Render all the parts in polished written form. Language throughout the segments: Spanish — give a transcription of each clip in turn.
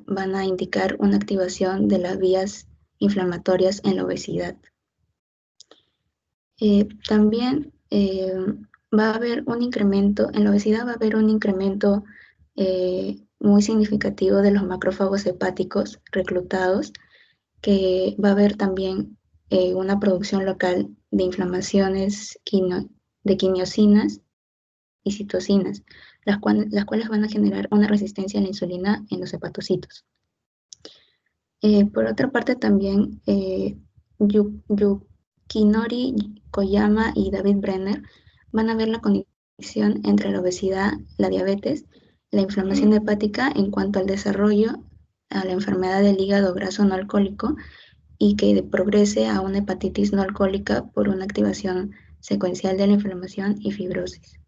van a indicar una activación de las vías inflamatorias en la obesidad. También va a haber un incremento, en la obesidad va a haber un incremento muy significativo de los macrófagos hepáticos reclutados, que va a haber también una producción local de inflamaciones de quimiosinas y citocinas, las cuales van a generar una resistencia a la insulina en los hepatocitos. Por otra parte, también Yukinori Koyama y David Brenner van a ver la conexión entre la obesidad, la diabetes, la inflamación hepática en cuanto al desarrollo a la enfermedad del hígado graso no alcohólico y que progrese a una hepatitis no alcohólica por una activación secuencial de la inflamación y fibrosis.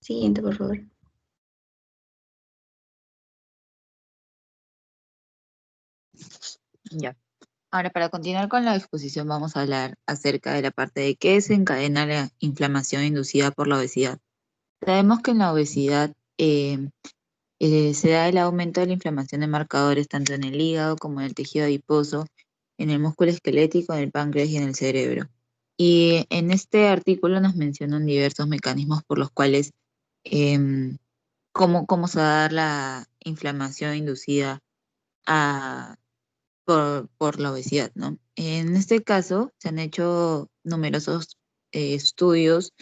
Siguiente, por favor. Ya. Ahora, para continuar con la exposición, vamos a hablar acerca de la parte de qué desencadena la inflamación inducida por la obesidad. Sabemos que en la obesidad se da el aumento de la inflamación de marcadores tanto en el hígado como en el tejido adiposo, en el músculo esquelético, en el páncreas y en el cerebro. Y en este artículo nos mencionan diversos mecanismos por los cuales cómo se va a dar la inflamación inducida por la obesidad, ¿no? En este caso, se han hecho numerosos estudios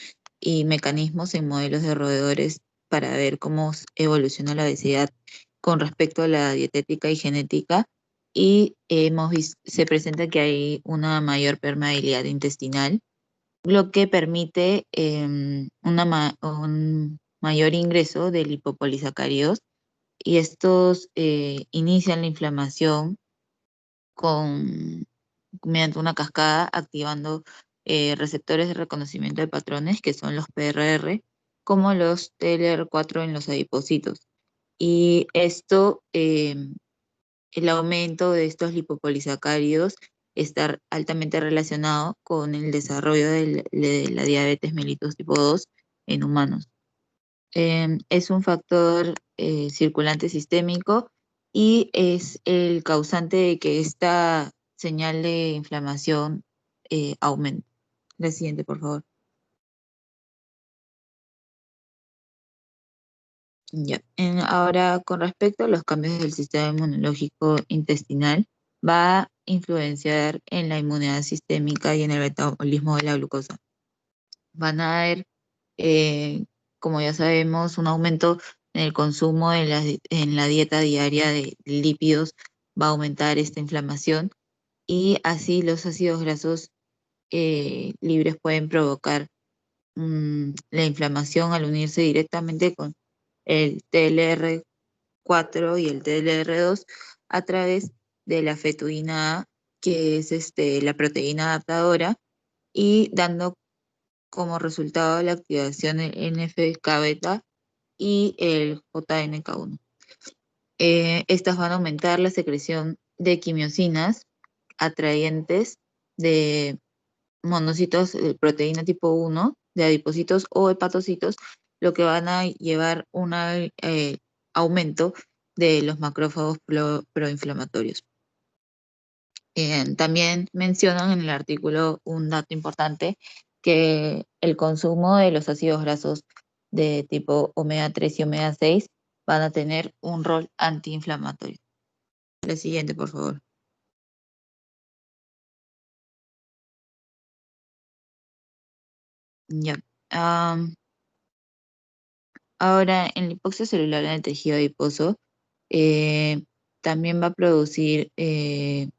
y mecanismos en modelos de roedores para ver cómo evoluciona la obesidad con respecto a la dietética y genética, y se presenta que hay una mayor permeabilidad intestinal, lo que permite un mayor ingreso de lipopolisacáridos, y estos inician la inflamación mediante una cascada, activando receptores de reconocimiento de patrones, que son los PRR, como los TLR4 en los adipocitos. Y esto, el aumento de estos lipopolisacáridos está altamente relacionado con el desarrollo de la diabetes mellitus tipo 2 en humanos. Es un factor circulante sistémico y es el causante de que esta señal de inflamación aumente. La siguiente, por favor. Ya. Ahora, con respecto a los cambios del sistema inmunológico intestinal, va a influenciar en la inmunidad sistémica y en el metabolismo de la glucosa. Van a haber, como ya sabemos, un aumento en el consumo en la dieta diaria de lípidos, va a aumentar esta inflamación, y así los ácidos grasos libres pueden provocar la inflamación al unirse directamente con el TLR4 y el TLR2 a través de la fetoína A, que es la proteína adaptadora, y dando como resultado la activación del NFK-beta y el JNK1. Estas van a aumentar la secreción de quimiosinas atrayentes de monocitos de proteína tipo 1, de adipocitos o hepatocitos, lo que van a llevar un aumento de los macrófagos proinflamatorios. También mencionan en el artículo un dato importante, que el consumo de los ácidos grasos de tipo omega 3 y omega 6 van a tener un rol antiinflamatorio. La siguiente, por favor. Ya. Ahora, en la hipoxia celular en el tejido adiposo, también va a producir que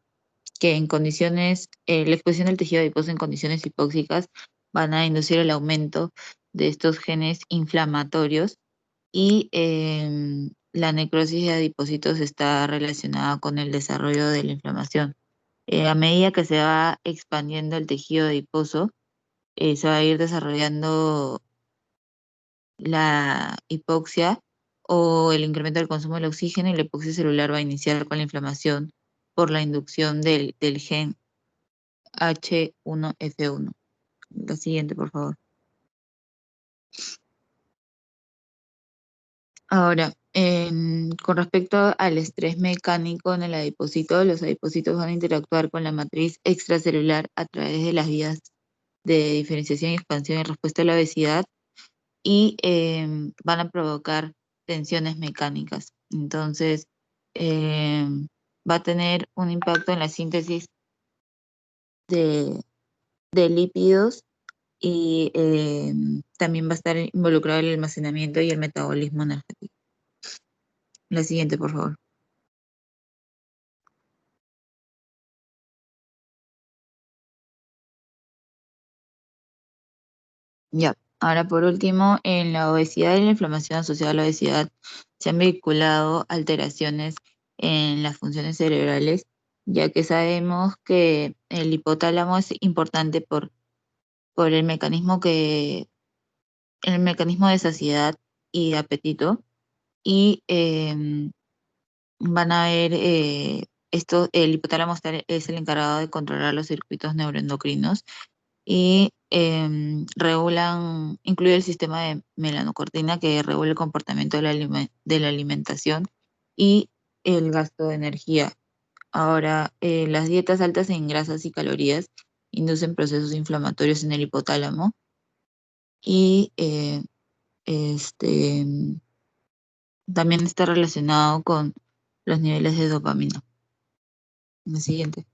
en condiciones, la exposición del tejido adiposo en condiciones hipóxicas van a inducir el aumento de estos genes inflamatorios, y la necrosis de adipocitos está relacionada con el desarrollo de la inflamación. A medida que se va expandiendo el tejido adiposo, se va a ir desarrollando la hipoxia o el incremento del consumo del oxígeno, y la hipoxia celular va a iniciar con la inflamación por la inducción del gen H1F1. La siguiente, por favor. Ahora, con respecto al estrés mecánico en el adipocito, los adipocitos van a interactuar con la matriz extracelular a través de las vías de diferenciación y expansión en respuesta a la obesidad y van a provocar tensiones mecánicas. Entonces, va a tener un impacto en la síntesis de, de lípidos y también va a estar involucrado el almacenamiento y el metabolismo energético. La siguiente, por favor. Ya, ahora por último, en la obesidad y la inflamación asociada a la obesidad se han vinculado alteraciones en las funciones cerebrales, ya que sabemos que el hipotálamo es importante por el mecanismo de saciedad y de apetito, y van a ver esto, el hipotálamo es el encargado de controlar los circuitos neuroendocrinos y regulan, incluye el sistema de melanocortina que regula el comportamiento de de la alimentación y el gasto de energía. Ahora, las dietas altas en grasas y calorías inducen procesos inflamatorios en el hipotálamo y este, también está relacionado con los niveles de dopamina. La siguiente.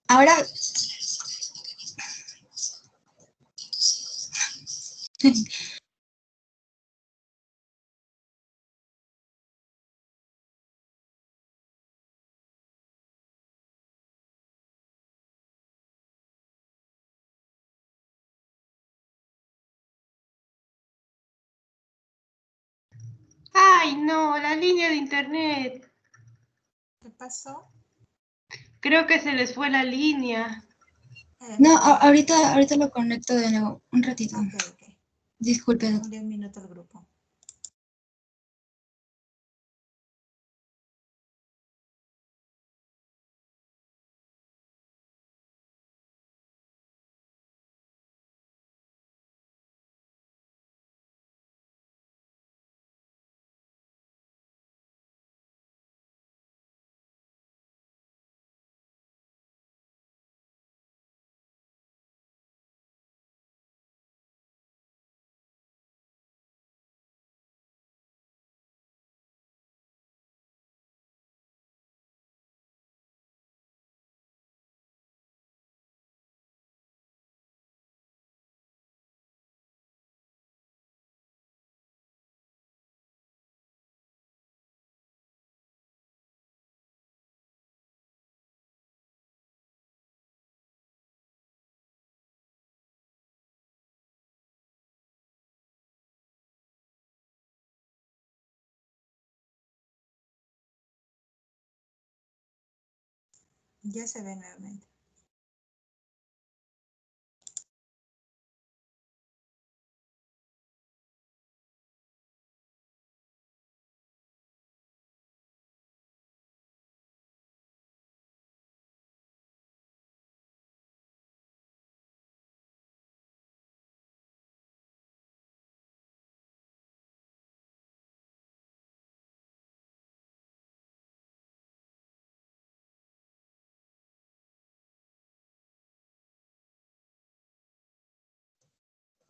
Ahora, Ay, no, la línea de internet. ¿Qué pasó? Creo que se les fue la línea. no, ahorita lo conecto de nuevo, un ratito. Ok. Disculpe. De un minuto al grupo. Ya se ve nuevamente.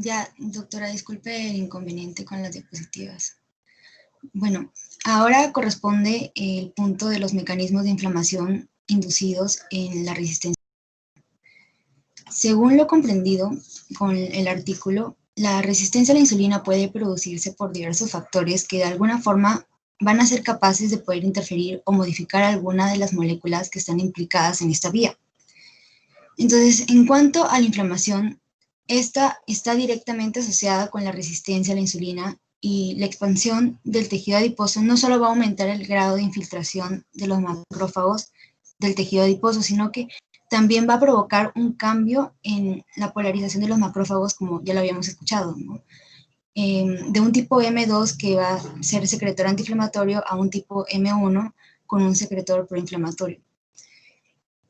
Ya, doctora, disculpe el inconveniente con las diapositivas. Bueno, ahora corresponde el punto de los mecanismos de inflamación inducidos en la resistencia. Según lo comprendido con el artículo, la resistencia a la insulina puede producirse por diversos factores que de alguna forma van a ser capaces de poder interferir o modificar alguna de las moléculas que están implicadas en esta vía. Entonces, en cuanto a la inflamación, esta está directamente asociada con la resistencia a la insulina y la expansión del tejido adiposo no solo va a aumentar el grado de infiltración de los macrófagos del tejido adiposo, sino que también va a provocar un cambio en la polarización de los macrófagos, como ya lo habíamos escuchado, ¿no? de un tipo M2 que va a ser secretor antiinflamatorio a un tipo M1 con un secretor proinflamatorio.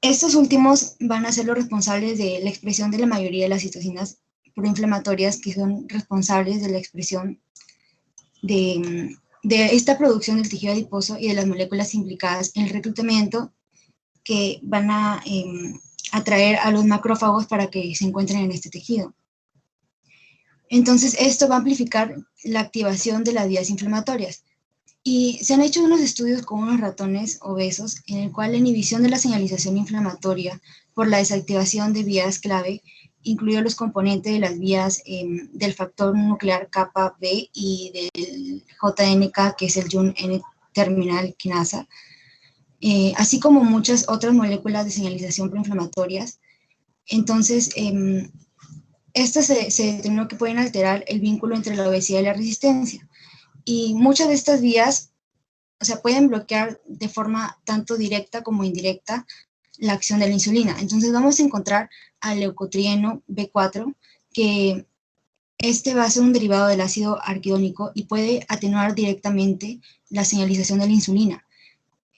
Estos últimos van a ser los responsables de la expresión de la mayoría de las citocinas proinflamatorias, que son responsables de la expresión de esta producción del tejido adiposo y de las moléculas implicadas en el reclutamiento que van a atraer a los macrófagos para que se encuentren en este tejido. Entonces, esto va a amplificar la activación de las vías inflamatorias. Y se han hecho unos estudios con unos ratones obesos en el cual la inhibición de la señalización inflamatoria por la desactivación de vías clave, incluidos los componentes de las vías del factor nuclear kappa B y del JNK, que es el Junc N-terminal quinasa, así como muchas otras moléculas de señalización proinflamatorias. Entonces, estas se determinó que pueden alterar el vínculo entre la obesidad y la resistencia. Y muchas de estas vías, o sea, pueden bloquear de forma tanto directa como indirecta la acción de la insulina. Entonces vamos a encontrar al leucotrieno B4, que este va a ser un derivado del ácido arquidónico y puede atenuar directamente la señalización de la insulina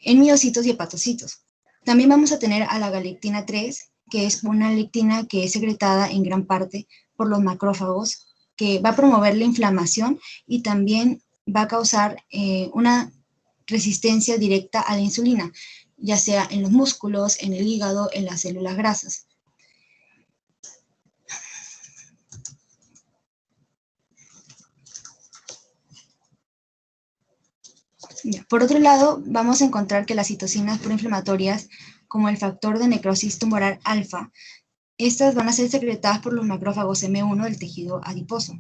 en miocitos y hepatocitos. También vamos a tener a la galectina 3, que es una lectina que es secretada en gran parte por los macrófagos, que va a promover la inflamación y también va a causar una resistencia directa a la insulina, ya sea en los músculos, en el hígado, en las células grasas. Por otro lado, vamos a encontrar que las citocinas proinflamatorias, como el factor de necrosis tumoral alfa, estas van a ser secretadas por los macrófagos M1 del tejido adiposo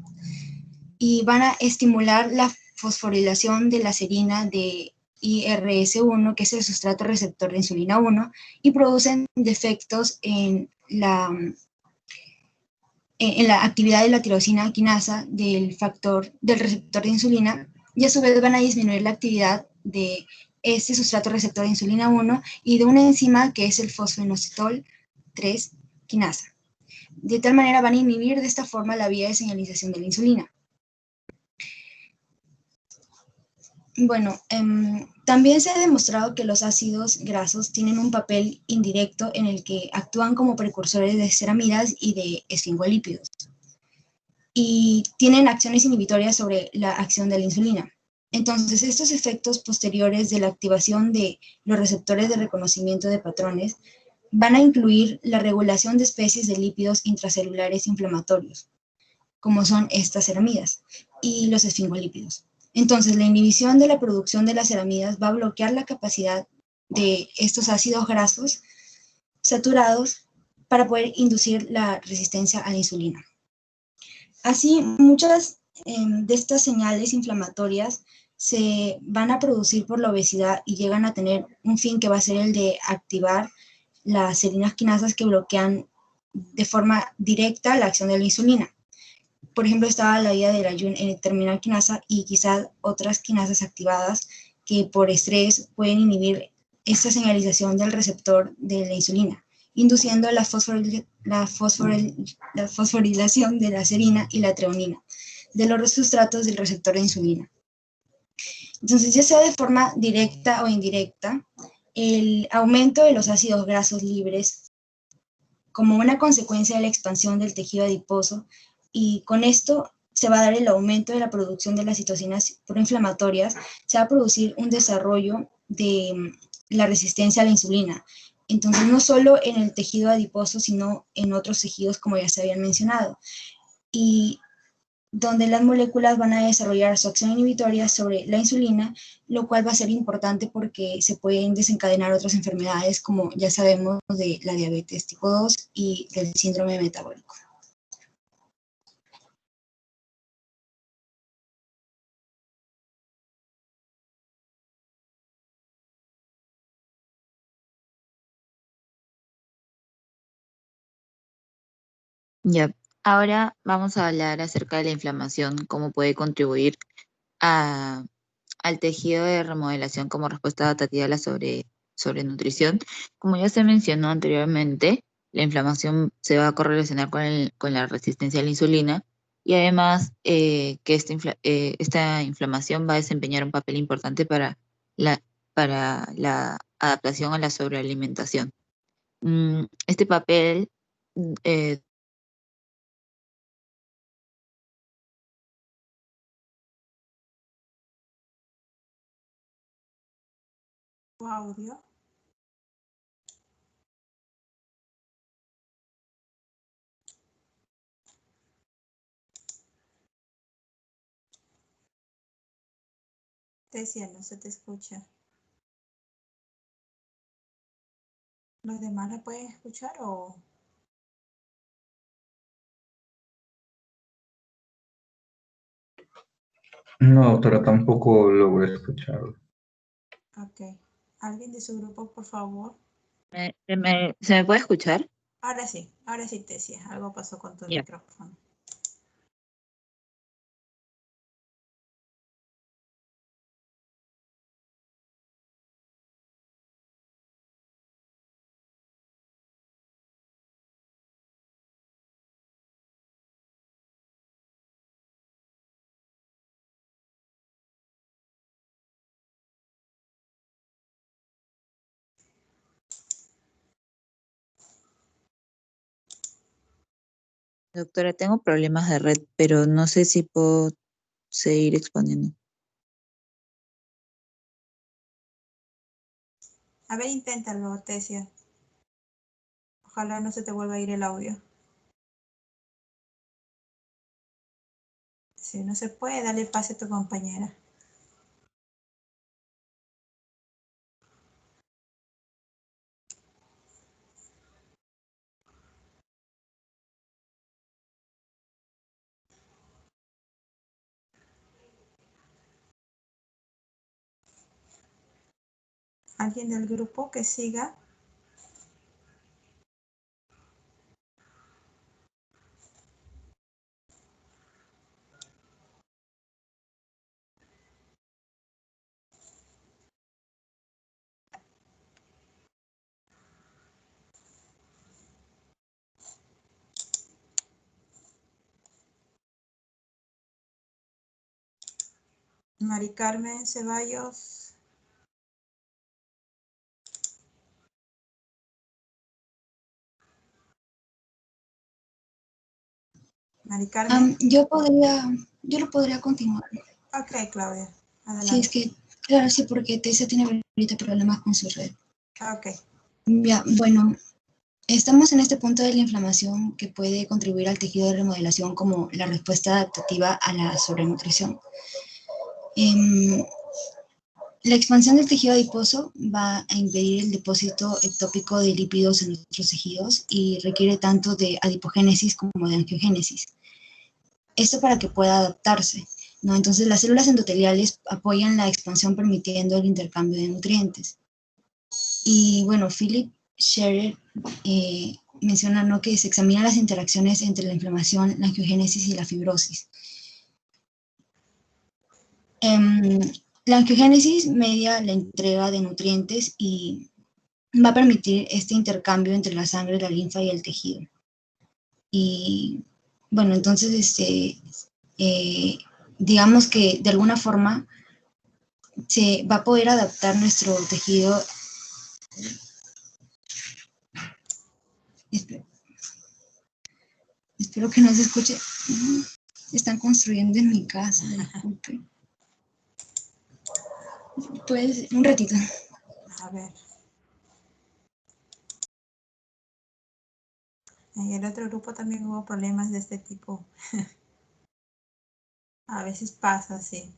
y van a estimular la fosforilación de la serina de IRS1, que es el sustrato receptor de insulina 1, y producen defectos en la actividad de la tirosina quinasa del receptor de insulina, y a su vez van a disminuir la actividad de este sustrato receptor de insulina 1 y de una enzima que es el fosfoinositol 3 quinasa. De tal manera van a inhibir de esta forma la vía de señalización de la insulina. Bueno, también se ha demostrado que los ácidos grasos tienen un papel indirecto en el que actúan como precursores de ceramidas y de esfingolípidos, y tienen acciones inhibitorias sobre la acción de la insulina. Entonces, estos efectos posteriores de la activación de los receptores de reconocimiento de patrones van a incluir la regulación de especies de lípidos intracelulares inflamatorios, como son estas ceramidas, y los esfingolípidos. Entonces, la inhibición de la producción de las ceramidas va a bloquear la capacidad de estos ácidos grasos saturados para poder inducir la resistencia a la insulina. Así, muchas de estas señales inflamatorias se van a producir por la obesidad y llegan a tener un fin que va a ser el de activar las serinas quinasas que bloquean de forma directa la acción de la insulina. Por ejemplo, estaba la vía de la Junc N-terminal quinasa y quizás otras quinasas activadas que por estrés pueden inhibir esta señalización del receptor de la insulina, induciendo la fosforilación de la serina y la treonina, de los sustratos del receptor de insulina. Entonces, ya sea de forma directa o indirecta, el aumento de los ácidos grasos libres como una consecuencia de la expansión del tejido adiposo, y con esto se va a dar el aumento de la producción de las citocinas proinflamatorias, se va a producir un desarrollo de la resistencia a la insulina. Entonces, no solo en el tejido adiposo, sino en otros tejidos, como ya se habían mencionado, y donde las moléculas van a desarrollar su acción inhibitoria sobre la insulina, lo cual va a ser importante porque se pueden desencadenar otras enfermedades, como ya sabemos, de la diabetes tipo 2 y del síndrome metabólico. Ya, ahora vamos a hablar acerca de la inflamación, cómo puede contribuir a- al tejido de remodelación como respuesta adaptativa a la sobrenutrición. Como ya se mencionó anteriormente, la inflamación se va a correlacionar con la resistencia a la insulina y además que esta inflamación va a desempeñar un papel importante la, para la adaptación a la sobrealimentación. Este papel eh, Tu audio. Tesia, no se te escucha. ¿Los demás la pueden escuchar o...? No, doctora, tampoco logro escucharlo. Ok. ¿Alguien de su grupo, por favor? ¿se me puede escuchar? Ahora sí, Tesia. Algo pasó con tu Ya. micrófono. Doctora, tengo problemas de red, pero no sé si puedo seguir exponiendo. A ver, inténtalo, Tesia. Ojalá no se te vuelva a ir el audio. Si no se puede, dale pase a tu compañera. ¿Alguien del grupo que siga? Mari Carmen Ceballos. Mari Carmen. Yo lo podría continuar. Ok, Claudia. Sí, es Adelante. que, claro, sí, porque Tessa tiene ahorita problemas con su red. Ok. Ya, bueno, estamos en este punto de la inflamación que puede contribuir al tejido de remodelación como la respuesta adaptativa a la sobrenutrición. La expansión del tejido adiposo va a impedir el depósito ectópico de lípidos en nuestros tejidos y requiere tanto de adipogénesis como de angiogénesis. Esto para que pueda adaptarse, ¿no? Entonces las células endoteliales apoyan la expansión permitiendo el intercambio de nutrientes. Y bueno, Philip Scherer menciona, ¿no?, que se examinan las interacciones entre la inflamación, la angiogénesis y la fibrosis. La angiogénesis media la entrega de nutrientes y va a permitir este intercambio entre la sangre, la linfa y el tejido. Y bueno, entonces, digamos que de alguna forma se va a poder adaptar nuestro tejido. Espero que no se escuche. Están construyendo en mi casa, disculpe. Pues un ratito. A ver. En el otro grupo también hubo problemas de este tipo. A veces pasa así.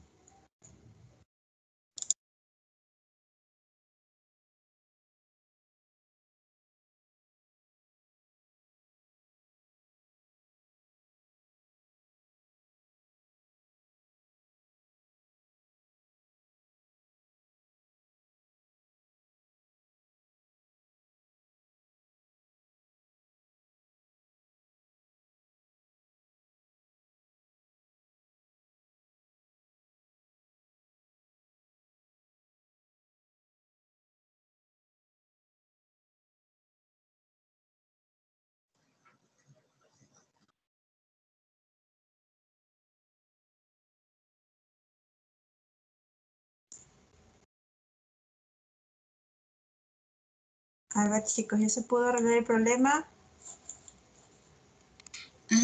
A ver, chicos, ¿ya se pudo arreglar el problema?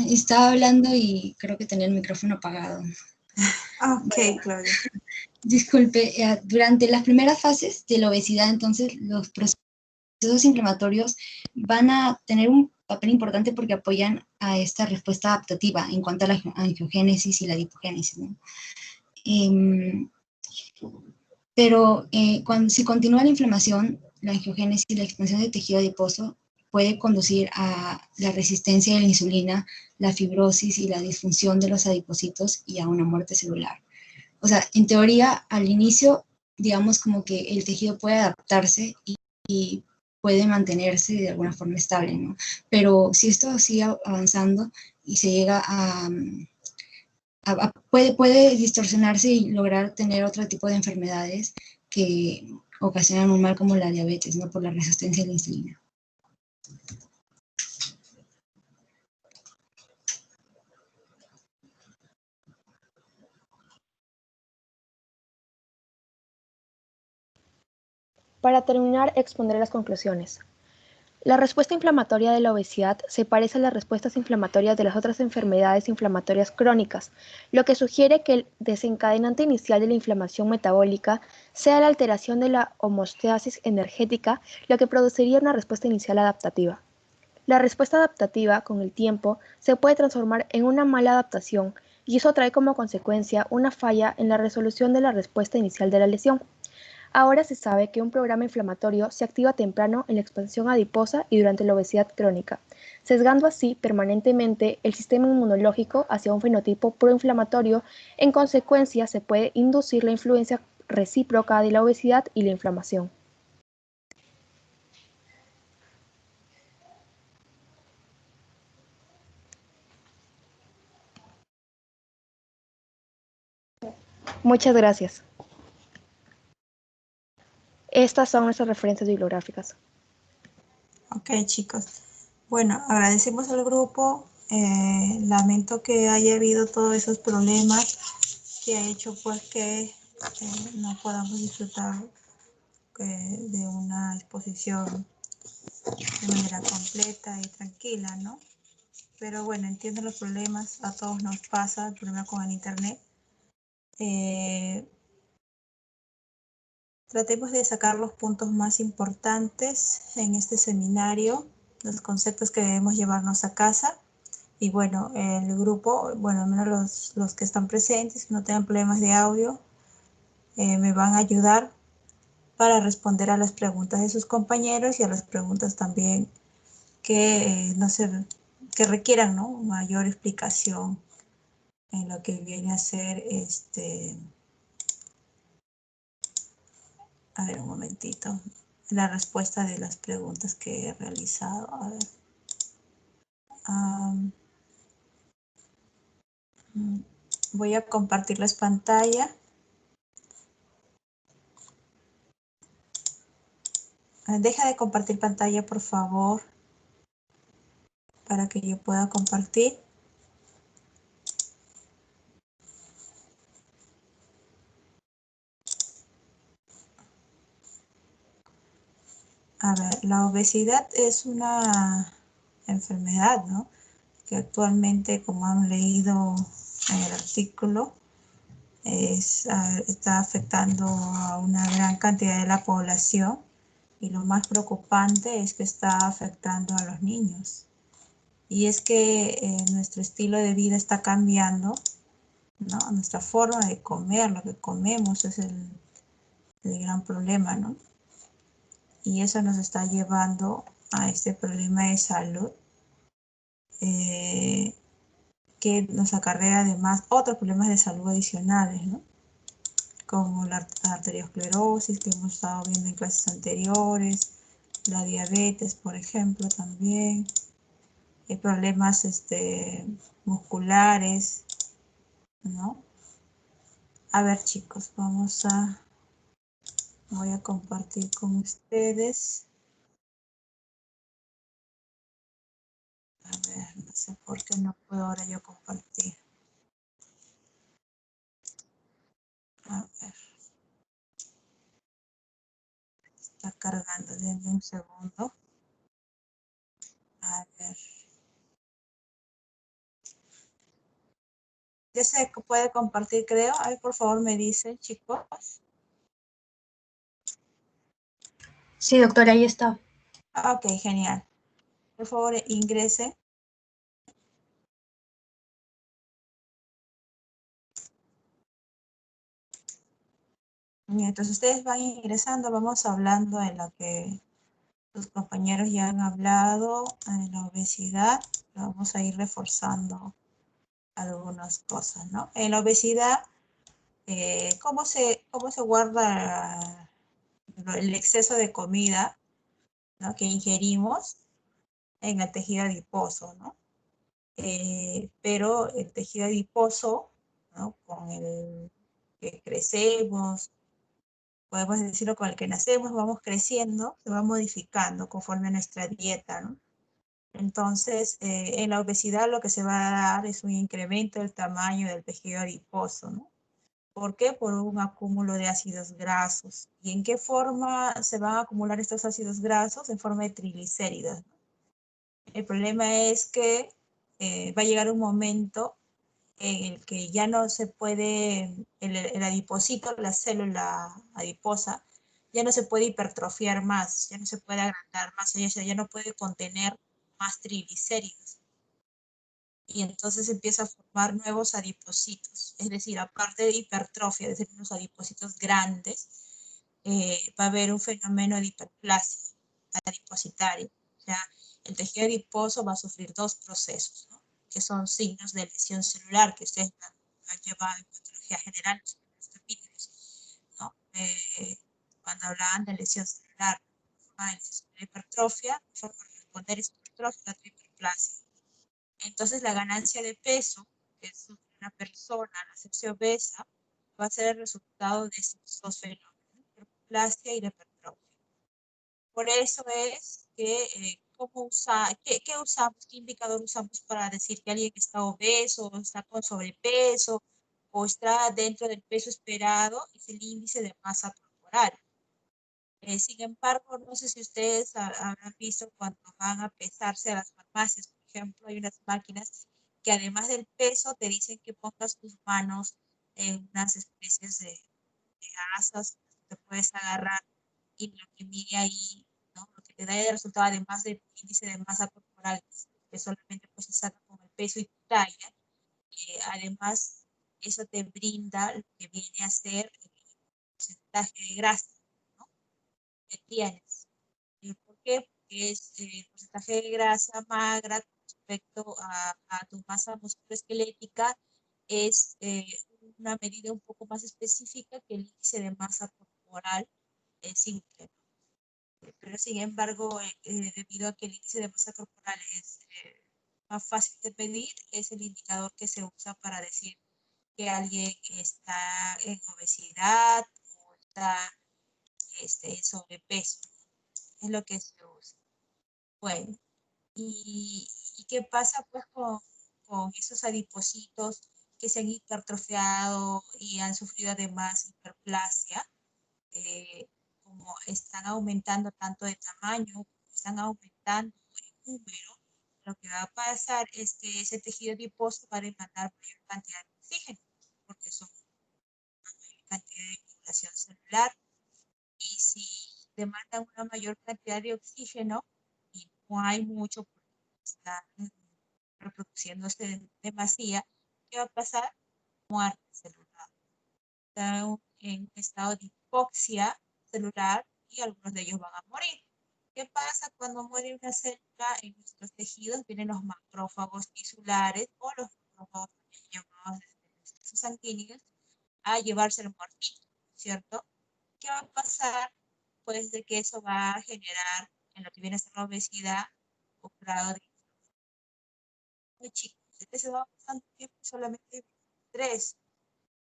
Estaba hablando y creo que tenía el micrófono apagado. Ok, Bueno, Claudia. disculpe, durante las primeras fases de la obesidad, entonces, los procesos inflamatorios van a tener un papel importante porque apoyan a esta respuesta adaptativa en cuanto a la angiogénesis y la lipogénesis, ¿no? Pero si continúa la inflamación, la angiogénesis y la expansión de tejido adiposo puede conducir a la resistencia a la insulina, la fibrosis y la disfunción de los adipocitos y a una muerte celular. O sea, en teoría, al inicio, digamos como que el tejido puede adaptarse y puede mantenerse de alguna forma estable, ¿no? Pero si esto sigue avanzando y se llega puede distorsionarse y lograr tener otro tipo de enfermedades que ocasionan un mal como la diabetes, ¿no? Por la resistencia a la insulina. Para terminar, expondré las conclusiones. La respuesta inflamatoria de la obesidad se parece a las respuestas inflamatorias de las otras enfermedades inflamatorias crónicas, lo que sugiere que el desencadenante inicial de la inflamación metabólica sea la alteración de la homeostasis energética, lo que produciría una respuesta inicial adaptativa. La respuesta adaptativa, con el tiempo, se puede transformar en una mala adaptación y eso trae como consecuencia una falla en la resolución de la respuesta inicial de la lesión. Ahora se sabe que un programa inflamatorio se activa temprano en la expansión adiposa y durante la obesidad crónica, sesgando así permanentemente el sistema inmunológico hacia un fenotipo proinflamatorio. En consecuencia, se puede inducir la influencia recíproca de la obesidad y la inflamación. Muchas gracias. Estas son nuestras referencias bibliográficas. Ok, chicos. Bueno, agradecemos al grupo. Lamento que haya habido todos esos problemas que ha hecho pues que no podamos disfrutar de una exposición de manera completa y tranquila, ¿no? Pero bueno, entiendo los problemas, a todos nos pasa el problema con el internet. Tratemos de sacar los puntos más importantes en este seminario, los conceptos que debemos llevarnos a casa. Y bueno, el grupo, bueno, al menos los que están presentes, que no tengan problemas de audio, me van a ayudar para responder a las preguntas de sus compañeros y a las preguntas también que, que requieran, ¿no?, mayor explicación en lo que viene a ser a ver, un momentito, la respuesta de las preguntas que he realizado. A ver. Voy a compartirles pantalla. Deja de compartir pantalla, por favor, para que yo pueda compartir. A ver, la obesidad es una enfermedad, ¿no?, que actualmente, como han leído en el artículo, está afectando a una gran cantidad de la población, y lo más preocupante es que está afectando a los niños. Y es que nuestro estilo de vida está cambiando, ¿no? Nuestra forma de comer, lo que comemos es el gran problema, ¿no? Y eso nos está llevando a este problema de salud que nos acarrea además otros problemas de salud adicionales, ¿no?, como la arteriosclerosis que hemos estado viendo en clases anteriores, la diabetes, por ejemplo, también, problemas musculares, ¿no? A ver, chicos, voy a compartir con ustedes. A ver, no sé por qué no puedo ahora yo compartir. A ver. Está cargando, denme un segundo. A ver. Ya se puede compartir, creo. A ver, por favor, me dicen, chicos. Sí, doctora, ahí está. Ok, genial. Por favor, ingresen. Mientras ustedes van ingresando, vamos hablando en lo que sus compañeros ya han hablado, en la obesidad. Vamos a ir reforzando algunas cosas, ¿no? En la obesidad, cómo se guarda el exceso de comida, ¿no?, que ingerimos en el tejido adiposo, ¿no? Pero el tejido adiposo, ¿no?, con el que crecemos, podemos decirlo, con el que nacemos, vamos creciendo, se va modificando conforme a nuestra dieta, ¿no? Entonces, en la obesidad lo que se va a dar es un incremento del tamaño del tejido adiposo, ¿no? ¿Por qué? Por un acúmulo de ácidos grasos. ¿Y en qué forma se van a acumular estos ácidos grasos? En forma de triglicéridos, ¿no? El problema es que va a llegar un momento en el que ya no se puede, el adipocito, la célula adiposa, ya no se puede hipertrofiar más, ya no se puede agrandar más, ya no puede contener más triglicéridos. Y entonces empieza a formar nuevos adipocitos. Es decir, aparte de hipertrofia, es decir, unos adipocitos grandes, va a haber un fenómeno de hiperplasia adipositaria. O sea, el tejido adiposo va a sufrir dos procesos, ¿no?, que son signos de lesión celular, que ustedes han llevado en patología general en los capítulos, ¿no? Cuando hablaban de lesión celular, forma de hipertrofia, forma de responder a esa hipertrofia, la hiperplasia. Entonces, la ganancia de peso que sufre una persona al hacerse obesa va a ser el resultado de estos dos fenómenos, la hiperplasia y la hipertrofia. Por eso es que, ¿qué usamos? ¿Qué indicador usamos para decir que alguien está obeso, o está con sobrepeso, o está dentro del peso esperado? Es el índice de masa corporal. Sin embargo, no sé si ustedes habrán visto cuando van a pesarse a las farmacias, por ejemplo, hay unas máquinas que además del peso te dicen que pongas tus manos en unas especies de asas que te puedes agarrar, y lo que mide ahí, ¿no?, lo que te da el resultado, además del índice de masa corporal, que solamente pues se saca con el peso y tu talla, además eso te brinda lo que viene a ser el porcentaje de grasa, ¿no?, que tienes. ¿Por qué? Porque es el porcentaje de grasa magra con respecto a tu masa musculoesquelética, es una medida un poco más específica que el índice de masa corporal simple. Pero sin embargo, debido a que el índice de masa corporal es más fácil de medir, es el indicador que se usa para decir que alguien está en obesidad o está en sobrepeso. Es lo que se usa. Bueno, ¿y qué pasa pues con esos adipocitos que se han hipertrofiado y han sufrido además hiperplasia? Como están aumentando tanto de tamaño, están aumentando en número, lo que va a pasar es que ese tejido adiposo va a demandar mayor cantidad de oxígeno, porque son una mayor cantidad de población celular, y si demandan una mayor cantidad de oxígeno y no hay mucho porque están reproduciéndose en demasía, ¿qué va a pasar? Muerte celular. Están en estado de hipoxia celular y algunos de ellos van a morir. ¿Qué pasa cuando muere una célula en nuestros tejidos? Vienen los macrófagos tisulares o los macrófagos también llamados de sanguíneos a llevarse el muertito, ¿cierto? ¿Qué va a pasar? Pues de que eso va a generar en lo que viene a ser la obesidad un grado de muy chico. Este se va pasando tiempo, solamente 3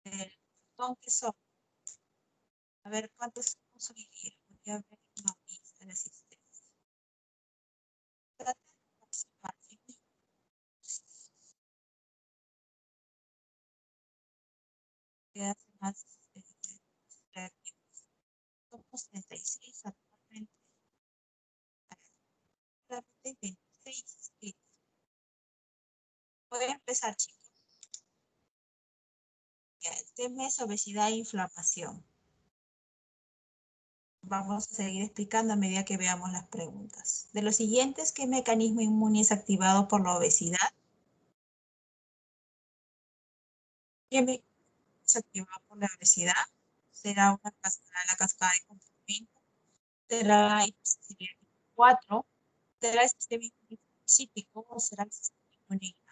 del montón que son. A ver cuántos somos hoy día. Voy a ver una lista de asistencia. Traten de participar. Que hace más creativos. Somos 36 actualmente. solamente 26 inscritos. Voy a empezar, chicos. El tema es obesidad e inflamación. Vamos a seguir explicando a medida que veamos las preguntas. De los siguientes, ¿qué mecanismo inmune es activado por la obesidad? ¿Qué mecanismo es activado por la obesidad? ¿Será la cascada de complemento? ¿Será el sistema 4? ¿Será el sistema inmune específico o será el sistema inmune innato?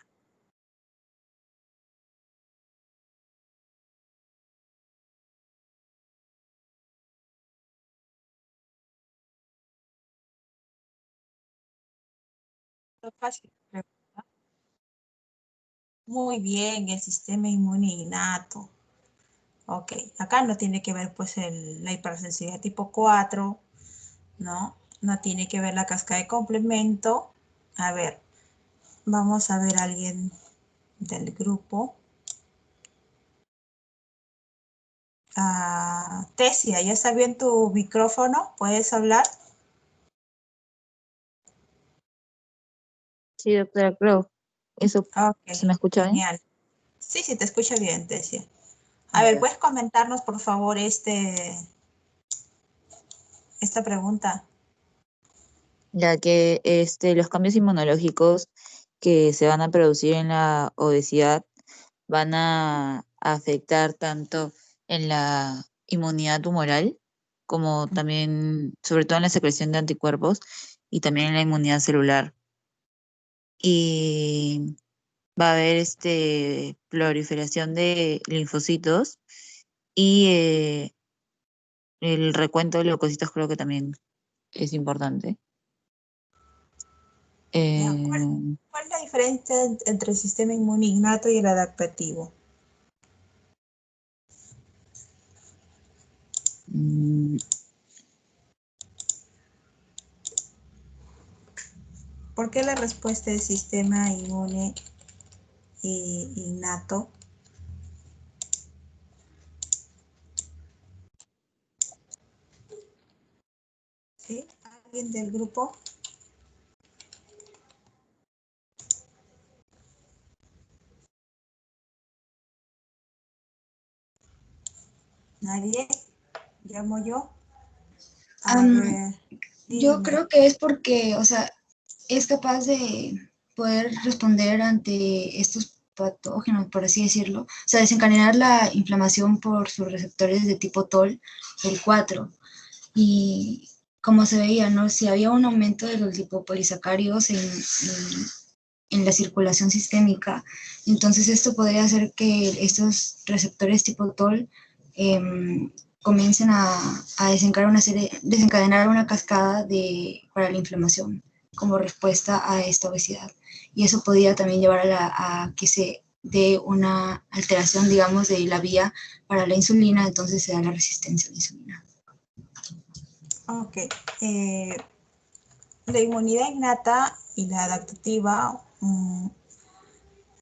Fácil pregunta. Muy bien, el sistema inmune innato. Ok, acá no tiene que ver pues la hipersensibilidad tipo 4, ¿no? No tiene que ver la cascada de complemento. A ver, vamos a ver a alguien del grupo. Tesia, ¿ya está bien tu micrófono? ¿Puedes hablar? Sí, doctora, creo. Eso, Ok, ¿se me escucha bien? genial. Sí, sí, te escucho bien, Tesia. A ver, Ya. ¿puedes comentarnos, por favor, esta pregunta? Ya que los cambios inmunológicos que se van a producir en la obesidad van a afectar tanto en la inmunidad tumoral como también, sobre todo en la secreción de anticuerpos y también en la inmunidad celular. Y va a haber proliferación de linfocitos y el recuento de leucocitos creo que también es importante. Ya, Eh, ¿cuál es la diferencia entre el sistema inmune innato y el adaptativo? mm, ¿Por qué la respuesta es sistema inmune innato? ¿Sí? ¿Alguien del grupo? ¿Nadie? ¿Llamo yo? A ver, Yo dime. creo que es porque, o sea, es capaz de poder responder ante estos patógenos, por así decirlo, o sea, desencadenar la inflamación por sus receptores de tipo TOL, el 4. Y como se veía, ¿no? Si había un aumento de los lipopolisacáridos en la circulación sistémica, entonces esto podría hacer que estos receptores tipo TOL comiencen a desencadenar una cascada para la inflamación como respuesta a esta obesidad. Y eso podría también llevar a que se dé una alteración, digamos, de la vía para la insulina, entonces se da la resistencia a la insulina. Ok. La inmunidad innata y la adaptativa,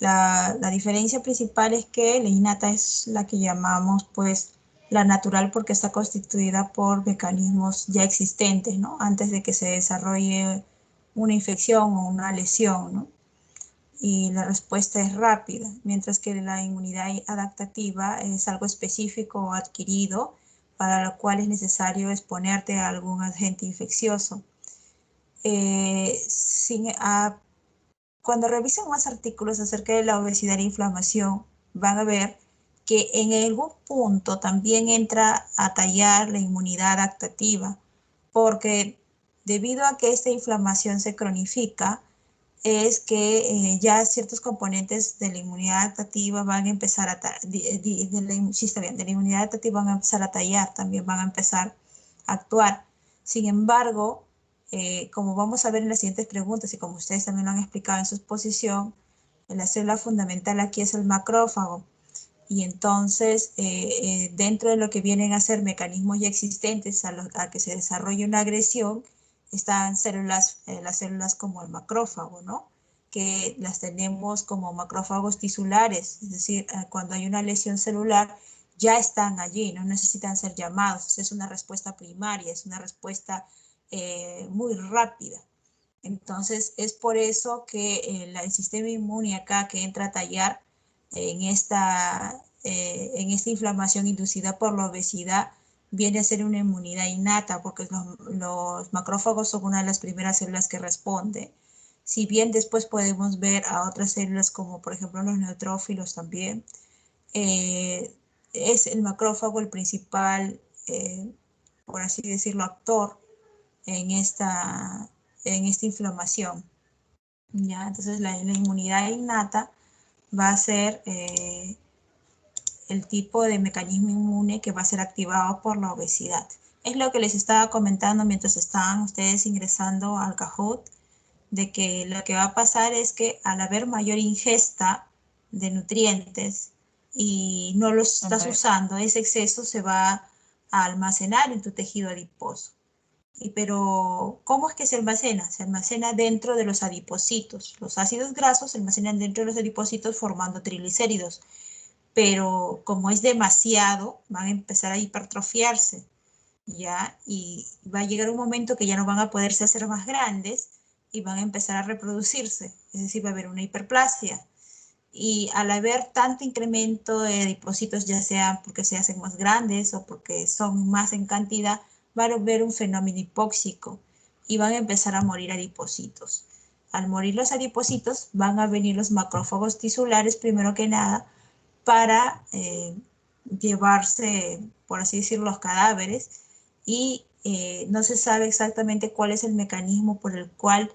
la diferencia principal es que la innata es la que llamamos pues la natural porque está constituida por mecanismos ya existentes, ¿no? Antes de que se desarrolle una infección o una lesión, ¿no? Y la respuesta es rápida, mientras que la inmunidad adaptativa es algo específico o adquirido para lo cual es necesario exponerte a algún agente infeccioso. Cuando revisen más artículos acerca de la obesidad e inflamación, van a ver que en algún punto también entra a tallar la inmunidad adaptativa, porque debido a que esta inflamación se cronifica, es que ya ciertos componentes de la inmunidad adaptativa van a empezar de la inmunidad adaptativa van a empezar a tallar, también van a empezar a actuar. Sin embargo, como vamos a ver en las siguientes preguntas y como ustedes también lo han explicado en su exposición, la célula fundamental aquí es el macrófago. Y entonces, dentro de lo que vienen a ser mecanismos ya existentes a que se desarrolle una agresión, están las células como el macrófago, ¿no? Que las tenemos como macrófagos tisulares, es decir, cuando hay una lesión celular, ya están allí, no necesitan ser llamados. Es una respuesta primaria, es una respuesta muy rápida. Entonces, es por eso que el sistema inmune acá que entra a tallar en esta inflamación inducida por la obesidad, viene a ser una inmunidad innata, porque los macrófagos son una de las primeras células que responde. Si bien después podemos ver a otras células, como por ejemplo los neutrófilos también, es el macrófago el principal, por así decirlo, actor en esta inflamación. ¿Ya? Entonces la inmunidad innata va a ser el tipo de mecanismo inmune que va a ser activado por la obesidad. Es lo que les estaba comentando mientras estaban ustedes ingresando al Kahoot, de que lo que va a pasar es que al haber mayor ingesta de nutrientes y no los estás usando, ese exceso se va a almacenar en tu tejido adiposo. Pero, ¿cómo es que se almacena? Se almacena dentro de los adipocitos. Los ácidos grasos se almacenan dentro de los adipocitos formando triglicéridos. Pero como es demasiado, van a empezar a hipertrofiarse, ¿ya? Y va a llegar un momento que ya no van a poderse hacer más grandes y van a empezar a reproducirse. Es decir, va a haber una hiperplasia. Y al haber tanto incremento de adipocitos, ya sea porque se hacen más grandes o porque son más en cantidad, va a haber un fenómeno hipóxico y van a empezar a morir adipocitos. Al morir los adipocitos, van a venir los macrófagos tisulares, primero que nada, para llevarse, por así decirlo, los cadáveres, y no se sabe exactamente cuál es el mecanismo por el cual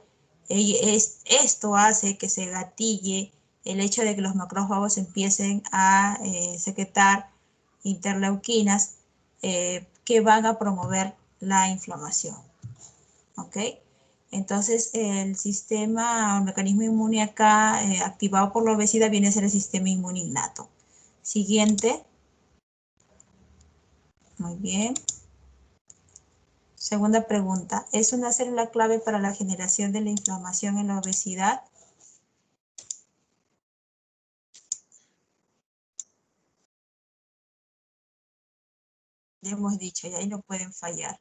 esto hace que se gatille el hecho de que los macrófagos empiecen a secretar interleuquinas que van a promover la inflamación. ¿Ok? Entonces, el mecanismo inmune acá activado por la obesidad viene a ser el sistema inmune innato. Siguiente. Muy bien. Segunda pregunta. ¿Es una célula clave para la generación de la inflamación en la obesidad? Ya hemos dicho, y ahí no pueden fallar.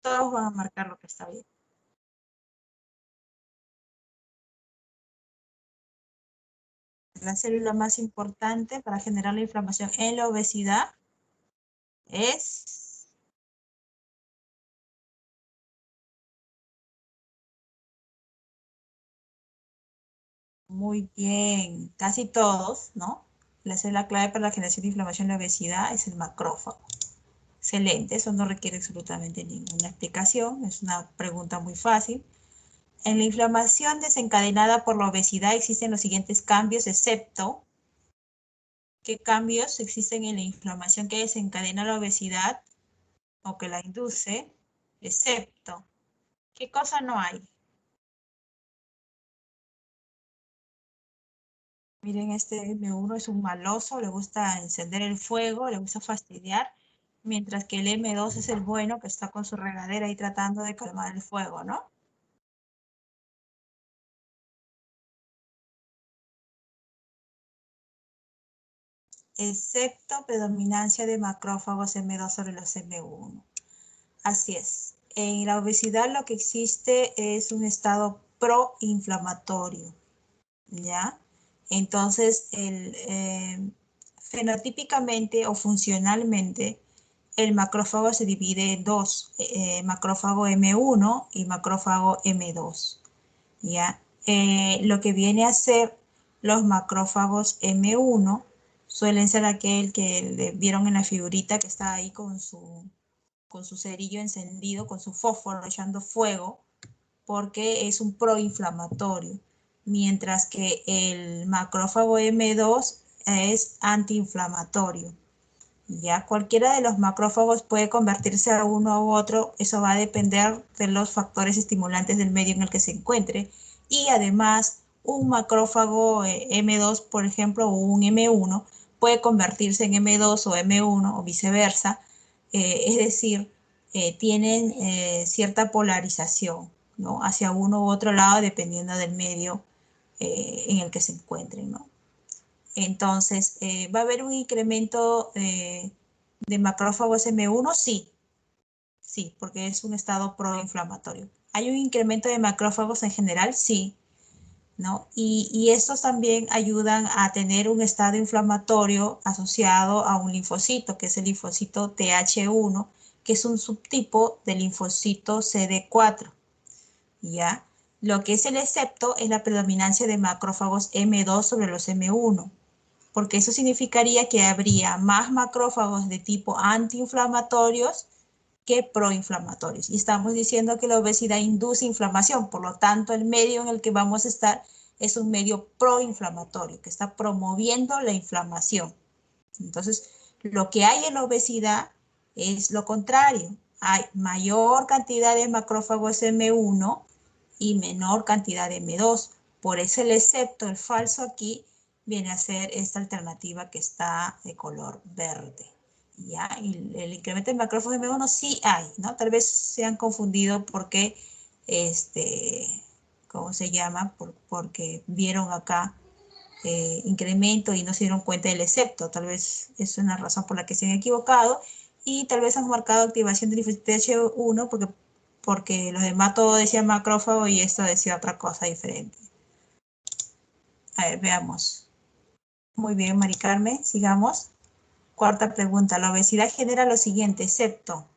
Todos van a marcar lo que está bien. La célula más importante para generar la inflamación en la obesidad es... Muy bien, casi todos, ¿no? La célula clave para la generación de inflamación en la obesidad es el macrófago. Excelente, eso no requiere absolutamente ninguna explicación, es una pregunta muy fácil. En la inflamación desencadenada por la obesidad existen los siguientes cambios, excepto... ¿Qué cambios existen en la inflamación que desencadena la obesidad o que la induce? Excepto, ¿qué cosa no hay? Miren, este M1 es un maloso, le gusta encender el fuego, le gusta fastidiar, mientras que el M2 es el bueno que está con su regadera ahí tratando de calmar el fuego, ¿no? Excepto predominancia de macrófagos M2 sobre los M1. Así es. En la obesidad lo que existe es un estado proinflamatorio, ¿ya? Entonces, fenotípicamente o funcionalmente, el macrófago se divide en dos, macrófago M1 y macrófago M2, ¿ya? Lo que viene a ser los macrófagos M1 suelen ser aquel que vieron en la figurita que está ahí con su cerillo encendido, con su fósforo echando fuego, porque es un proinflamatorio, mientras que el macrófago M2 es antiinflamatorio. Ya cualquiera de los macrófagos puede convertirse a uno u otro, eso va a depender de los factores estimulantes del medio en el que se encuentre, y además un macrófago M2, por ejemplo, o un M1, puede convertirse en M2 o M1 o viceversa, es decir, tienen cierta polarización, ¿no? Hacia uno u otro lado dependiendo del medio en el que se encuentren, ¿no? Entonces, ¿va a haber un incremento de macrófagos M1? Sí, sí, porque es un estado proinflamatorio. ¿Hay un incremento de macrófagos en general? Sí, ¿no? Y estos también ayudan a tener un estado inflamatorio asociado a un linfocito, que es el linfocito Th1, que es un subtipo del linfocito CD4, ¿ya? Lo que es el excepto es la predominancia de macrófagos M2 sobre los M1, porque eso significaría que habría más macrófagos de tipo antiinflamatorios que proinflamatorios. Y estamos diciendo que la obesidad induce inflamación, por lo tanto el medio en el que vamos a estar es un medio proinflamatorio, que está promoviendo la inflamación. Entonces, lo que hay en la obesidad es lo contrario. Hay mayor cantidad de macrófagos M1 y menor cantidad de M2. Por eso el excepto, el falso aquí, viene a ser esta alternativa que está de color verde. ¿Ya? Y el incremento de macrófagos M1 sí hay, ¿no? Tal vez se han confundido porque, ¿cómo se llama? Porque vieron acá incremento y no se dieron cuenta del excepto. Tal vez es una razón por la que se han equivocado y tal vez han marcado activación del linfocito Th1 porque los demás todo decían macrófago y esto decía otra cosa diferente. A ver, veamos. Muy bien, Mari Carmen, sigamos. Cuarta pregunta. La obesidad genera lo siguiente, excepto.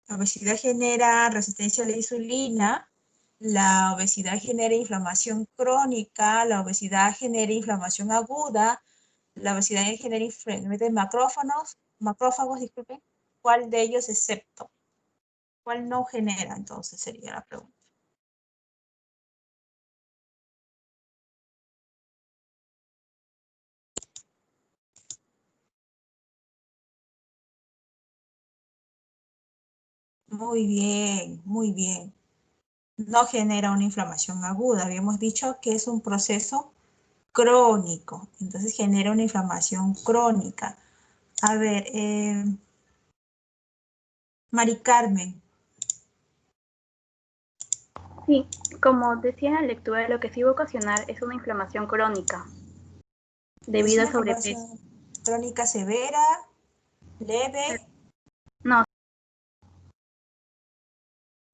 La obesidad genera resistencia a la insulina, la obesidad genera inflamación crónica, la obesidad genera inflamación aguda, la obesidad genera incremento de macrófagos, disculpen. ¿Cuál de ellos excepto? ¿Cuál no genera? Entonces sería la pregunta. Muy bien, muy bien. No genera una inflamación aguda. Habíamos dicho que es un proceso crónico. Entonces genera una inflamación crónica. A ver, Mari Carmen. Sí, como decía en la lectura, lo que sí va a ocasionar es una inflamación crónica ¿Es debido una a sobrepeso. inflamación crónica severa, leve? No,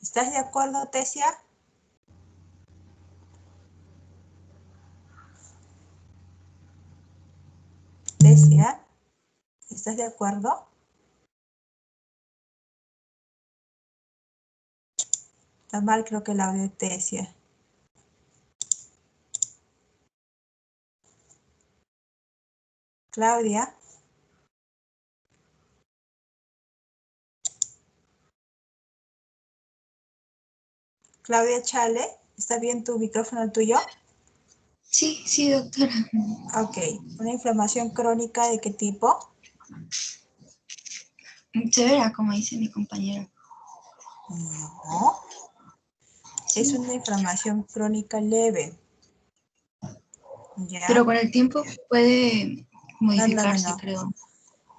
¿Estás de acuerdo, Tesia? Tesia, ¿estás de acuerdo? Está mal, creo que el audio de Tesia. Claudia. Claudia Chale, ¿está bien tu micrófono el tuyo? Sí, sí, doctora. Ok, ¿una inflamación crónica de qué tipo? Severa, como dice mi compañera. No, es Sí, una inflamación crónica leve. pero ¿Ya? con el tiempo puede modificarse, No. creo.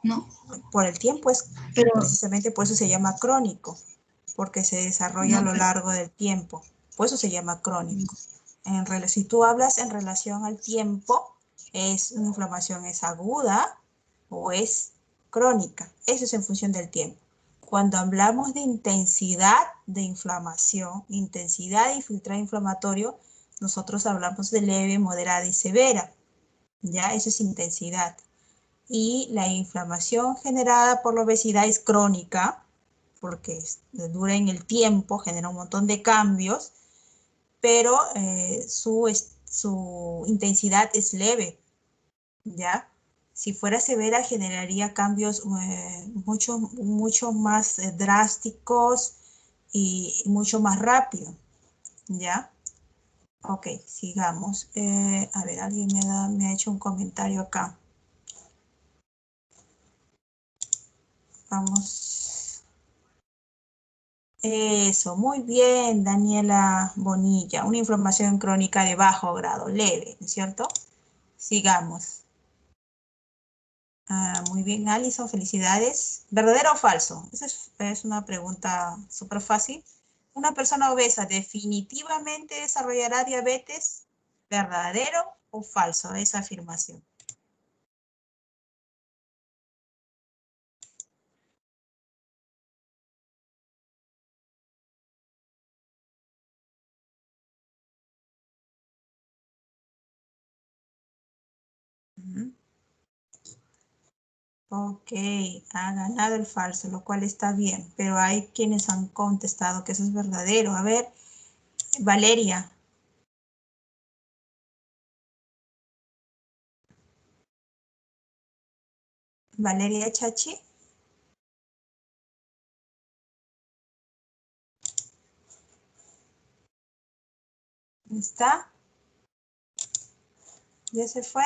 No, Por el tiempo es pero precisamente por eso se llama crónico, porque se desarrolla a no, lo largo del tiempo. Por eso se llama crónico. Si tú hablas en relación al tiempo, una inflamación es aguda o es crónica. Eso es en función del tiempo. Cuando hablamos de intensidad de inflamación, intensidad y filtrado inflamatorio, nosotros hablamos de leve, moderada y severa. ¿Ya? Eso es intensidad. Y la inflamación generada por la obesidad es crónica, porque dura en el tiempo, genera un montón de cambios, pero su intensidad es leve, ¿ya? Si fuera severa, generaría cambios mucho más drásticos y mucho más rápido, ¿ya? Ok, sigamos. A ver, alguien me ha hecho un comentario acá. Vamos. Eso, muy bien, Daniela Bonilla. Una inflamación crónica de bajo grado, leve, ¿no es cierto? Sigamos. Muy bien, Alison, felicidades. ¿Verdadero o falso? Esa es una pregunta súper fácil. ¿Una persona obesa definitivamente desarrollará diabetes? ¿Verdadero o falso esa afirmación? Ok, ha ganado el falso, lo cual está bien, pero hay quienes han contestado que eso es verdadero. A ver, Valeria. Valeria Chachi. ¿Está? ¿Ya se fue?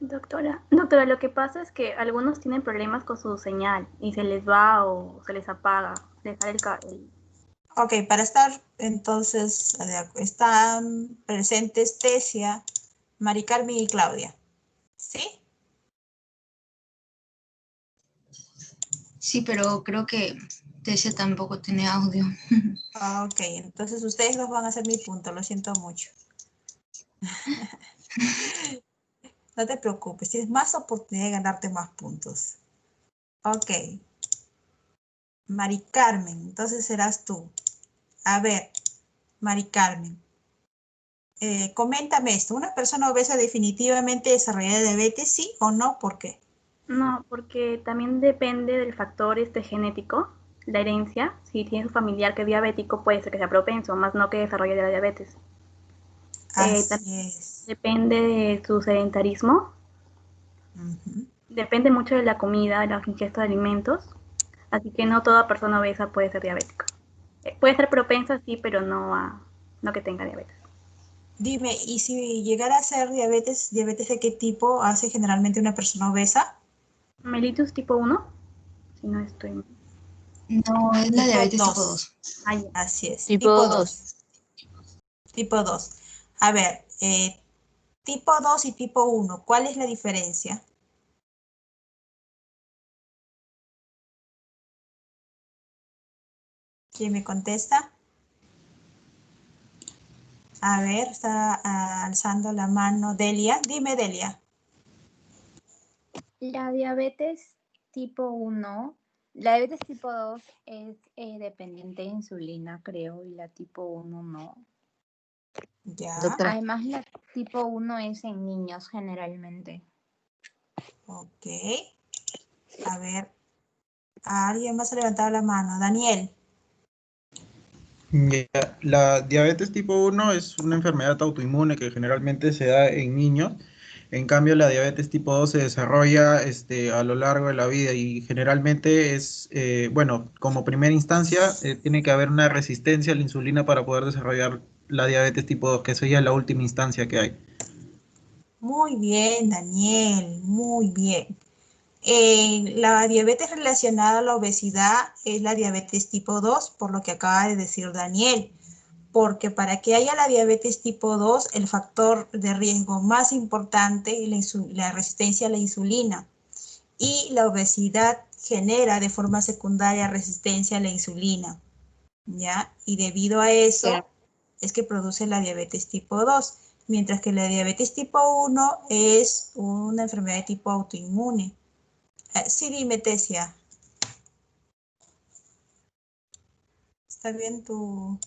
Doctora, lo que pasa es que algunos tienen problemas con su señal y se les va o se les apaga, les sale el... Ok, para estar entonces, están presentes Tesia, Mari Carmen y Claudia. ¿Sí? Sí, pero creo que Tesia tampoco tiene audio. Ok, entonces ustedes dos van a hacer mi punto, lo siento mucho. No te preocupes, tienes más oportunidad de ganarte más puntos. Ok. Mari Carmen, entonces serás tú. A ver, Mari Carmen. Coméntame esto. ¿Una persona obesa definitivamente desarrolla diabetes, sí o no? ¿Por qué? No, porque también depende del factor genético, la herencia. Si tienes un familiar que es diabético, puede ser que sea propenso, más no que desarrolle la diabetes. Así es. Depende de su sedentarismo, depende mucho de la comida, de la ingesta de alimentos, así que no toda persona obesa puede ser diabética. Puede ser propensa, sí, pero no que tenga diabetes. Dime, ¿y si llegara a ser diabetes, diabetes de qué tipo hace generalmente una persona obesa? Mellitus tipo 1, si no estoy... No, es la Tipo diabetes tipo 2. 2. Así es, Tipo tipo 2. 2. Tipo 2. A ver, tipo 2 y tipo 1, ¿cuál es la diferencia? ¿Quién me contesta? A ver, está alzando la mano Delia. Dime, Delia. La diabetes tipo 1, la diabetes tipo 2 es dependiente de insulina, creo, y la tipo 1 no. Ya. Doctora. Además, la tipo 1 es en niños generalmente. Ok. A ver, alguien más ha levantado la mano. Daniel. Ya, la diabetes tipo 1 es una enfermedad autoinmune que generalmente se da en niños. En cambio, la diabetes tipo 2 se desarrolla a lo largo de la vida y generalmente es, bueno, como primera instancia, tiene que haber una resistencia a la insulina para poder desarrollar la diabetes tipo 2, que sería la última instancia que hay. Muy bien, Daniel. Muy bien. La diabetes relacionada a la obesidad es la diabetes tipo 2, por lo que acaba de decir Daniel. Porque para que haya la diabetes tipo 2, el factor de riesgo más importante es la resistencia a la insulina. Y la obesidad genera de forma secundaria resistencia a la insulina, ¿ya? Y debido a eso es que produce la diabetes tipo 2, mientras que la diabetes tipo 1 es una enfermedad de tipo autoinmune. Sí, dime, Tesia. ¿Está bien tu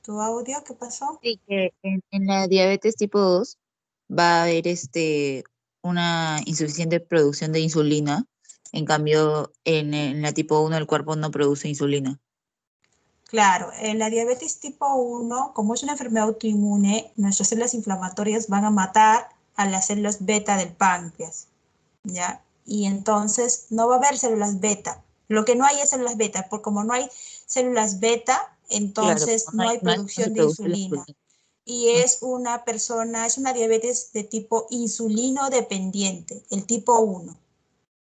audio? ¿Qué pasó? Sí, que en la diabetes tipo 2 va a haber una insuficiente producción de insulina. En cambio, en la tipo 1 el cuerpo no produce insulina. Claro, en la diabetes tipo 1, como es una enfermedad autoinmune, nuestras células inflamatorias van a matar a las células beta del páncreas, ¿ya? Y entonces no va a haber células beta. Lo que no hay es células beta, porque como no hay células beta, Claro, entonces como no hay no se producción de produce la insulina. insulina. Y es una diabetes de tipo insulino dependiente, el tipo 1.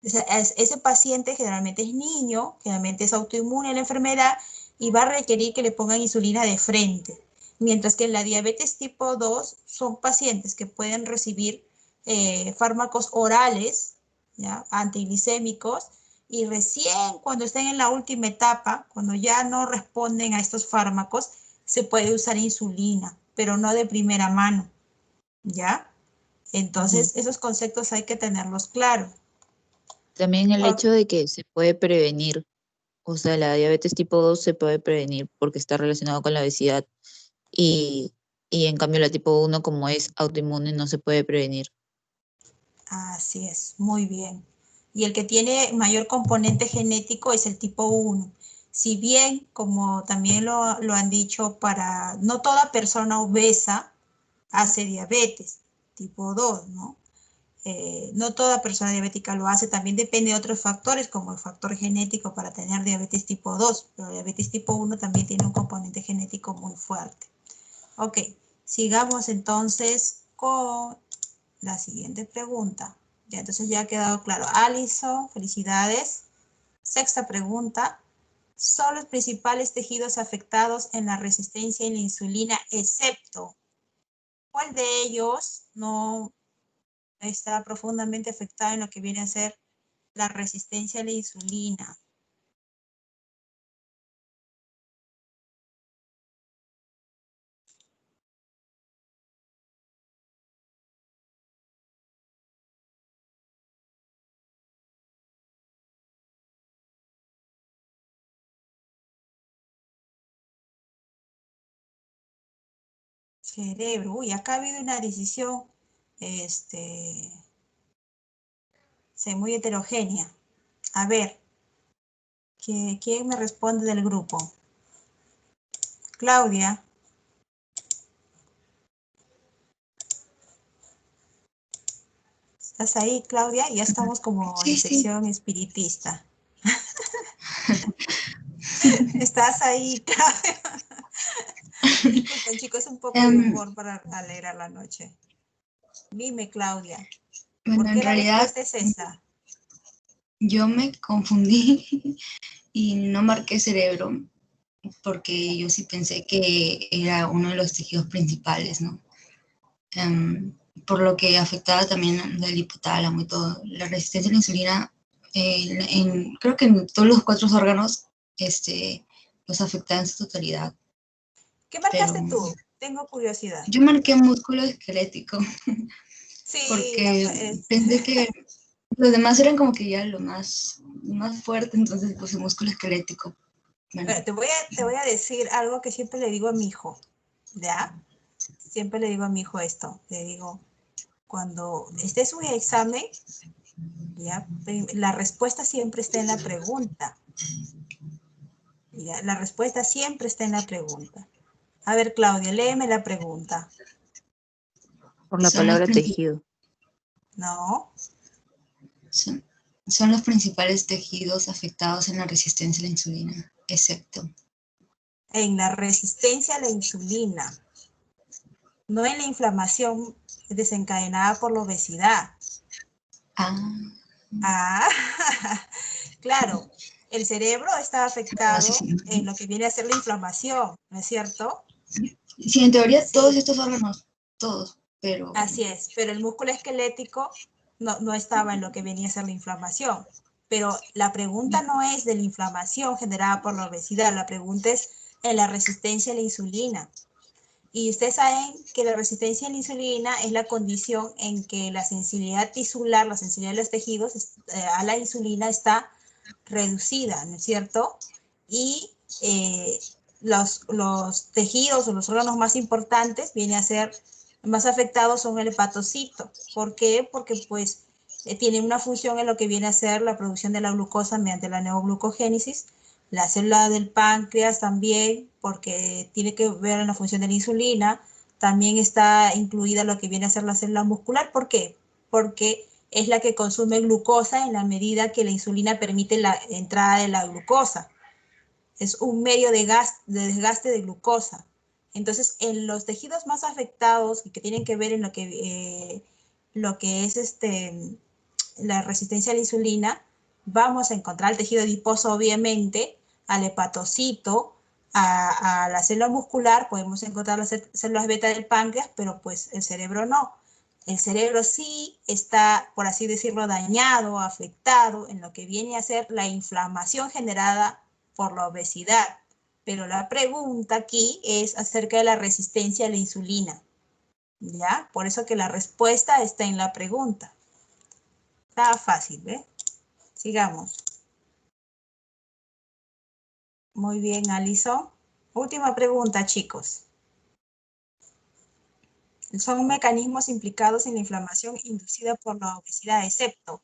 Ese paciente generalmente es niño, generalmente es autoinmune a la enfermedad y va a requerir que le pongan insulina de frente. Mientras que en la diabetes tipo 2 son pacientes que pueden recibir fármacos orales, ¿ya? Antiglicémicos, y recién cuando estén en la última etapa, cuando ya no responden a estos fármacos, se puede usar insulina, pero no de primera mano, ¿ya? Entonces, esos conceptos hay que tenerlos claros. También el hecho de que se puede prevenir, o sea, la diabetes tipo 2 se puede prevenir porque está relacionado con la obesidad y en cambio la tipo 1 como es autoinmune no se puede prevenir. Así es, muy bien. Y el que tiene mayor componente genético es el tipo 1. Si bien, como también lo han dicho, no toda persona obesa hace diabetes tipo 2, ¿no? No toda persona diabética lo hace, también depende de otros factores, como el factor genético para tener diabetes tipo 2, pero diabetes tipo 1 también tiene un componente genético muy fuerte. Ok, sigamos entonces con la siguiente pregunta. Ya, entonces ya ha quedado claro. Alison, felicidades. Sexta pregunta. Son los principales tejidos afectados en la resistencia a la insulina, excepto, ¿cuál de ellos no está profundamente afectado en lo que viene a ser la resistencia a la insulina? Cerebro. Uy, acá ha habido una decisión, muy heterogénea. A ver, ¿quién me responde del grupo? Claudia. ¿Estás ahí, Claudia? Ya estamos como Sí, en sí. sección espiritista. ¿Estás ahí, Claudia? Disculpen, chicos, un poco de humor para alegrar la noche. Dime, Claudia, Bueno, ¿por en qué la realidad respuesta es esa? yo me confundí y no marqué cerebro porque yo sí pensé que era uno de los tejidos principales, ¿no? Por lo que afectaba también al hipotálamo y todo. La resistencia a la insulina, creo que en todos los 4 órganos los afectaba en su totalidad. ¿Qué Pero marcaste tú? Tengo curiosidad. yo marqué músculo esquelético Sí, porque pensé que los demás eran como que ya lo más fuerte, entonces puse músculo esquelético. Bueno. Te voy a decir algo que siempre le digo a mi hijo, ¿ya? Siempre le digo a mi hijo esto, le digo, cuando estés en un examen, ¿ya? La respuesta siempre está en la pregunta. ¿Ya? La respuesta siempre está en la pregunta. A ver, Claudia, léeme la pregunta. Por la palabra tejido. No. Son los principales tejidos afectados en la resistencia a la insulina, excepto. En la resistencia a la insulina, no en la inflamación desencadenada por la obesidad. Claro, el cerebro está afectado en lo que viene a ser la inflamación, ¿no es cierto? Sí, en teoría todos estos órganos, todos, pero... Así es, pero el músculo esquelético no estaba en lo que venía a ser la inflamación. Pero la pregunta no es de la inflamación generada por la obesidad, la pregunta es en la resistencia a la insulina. Y ustedes saben que la resistencia a la insulina es la condición en que la sensibilidad tisular, la sensibilidad de los tejidos a la insulina está reducida, ¿no es cierto? Y los tejidos o los órganos más importantes vienen a ser más afectados son el hepatocito. ¿Por qué? Porque pues tiene una función en lo que viene a ser la producción de la glucosa mediante la neoglucogénesis, la célula del páncreas también, porque tiene que ver en la función de la insulina, también está incluida lo que viene a ser la célula muscular. ¿Por qué? Porque es la que consume glucosa en la medida que la insulina permite la entrada de la glucosa. Es un medio de desgaste de glucosa. Entonces, en los tejidos más afectados y que tienen que ver en lo que es la resistencia a la insulina, vamos a encontrar el tejido adiposo, obviamente, al hepatocito, a la célula muscular, podemos encontrar las células beta del páncreas, pero pues el cerebro no. El cerebro sí está, por así decirlo, dañado, afectado en lo que viene a ser la inflamación generada por la obesidad. Pero la pregunta aquí es acerca de la resistencia a la insulina. ¿Ya? Por eso que la respuesta está en la pregunta. Está fácil, ¿eh? Sigamos. Muy bien, Alison. Última pregunta, chicos. Son mecanismos implicados en la inflamación inducida por la obesidad, excepto.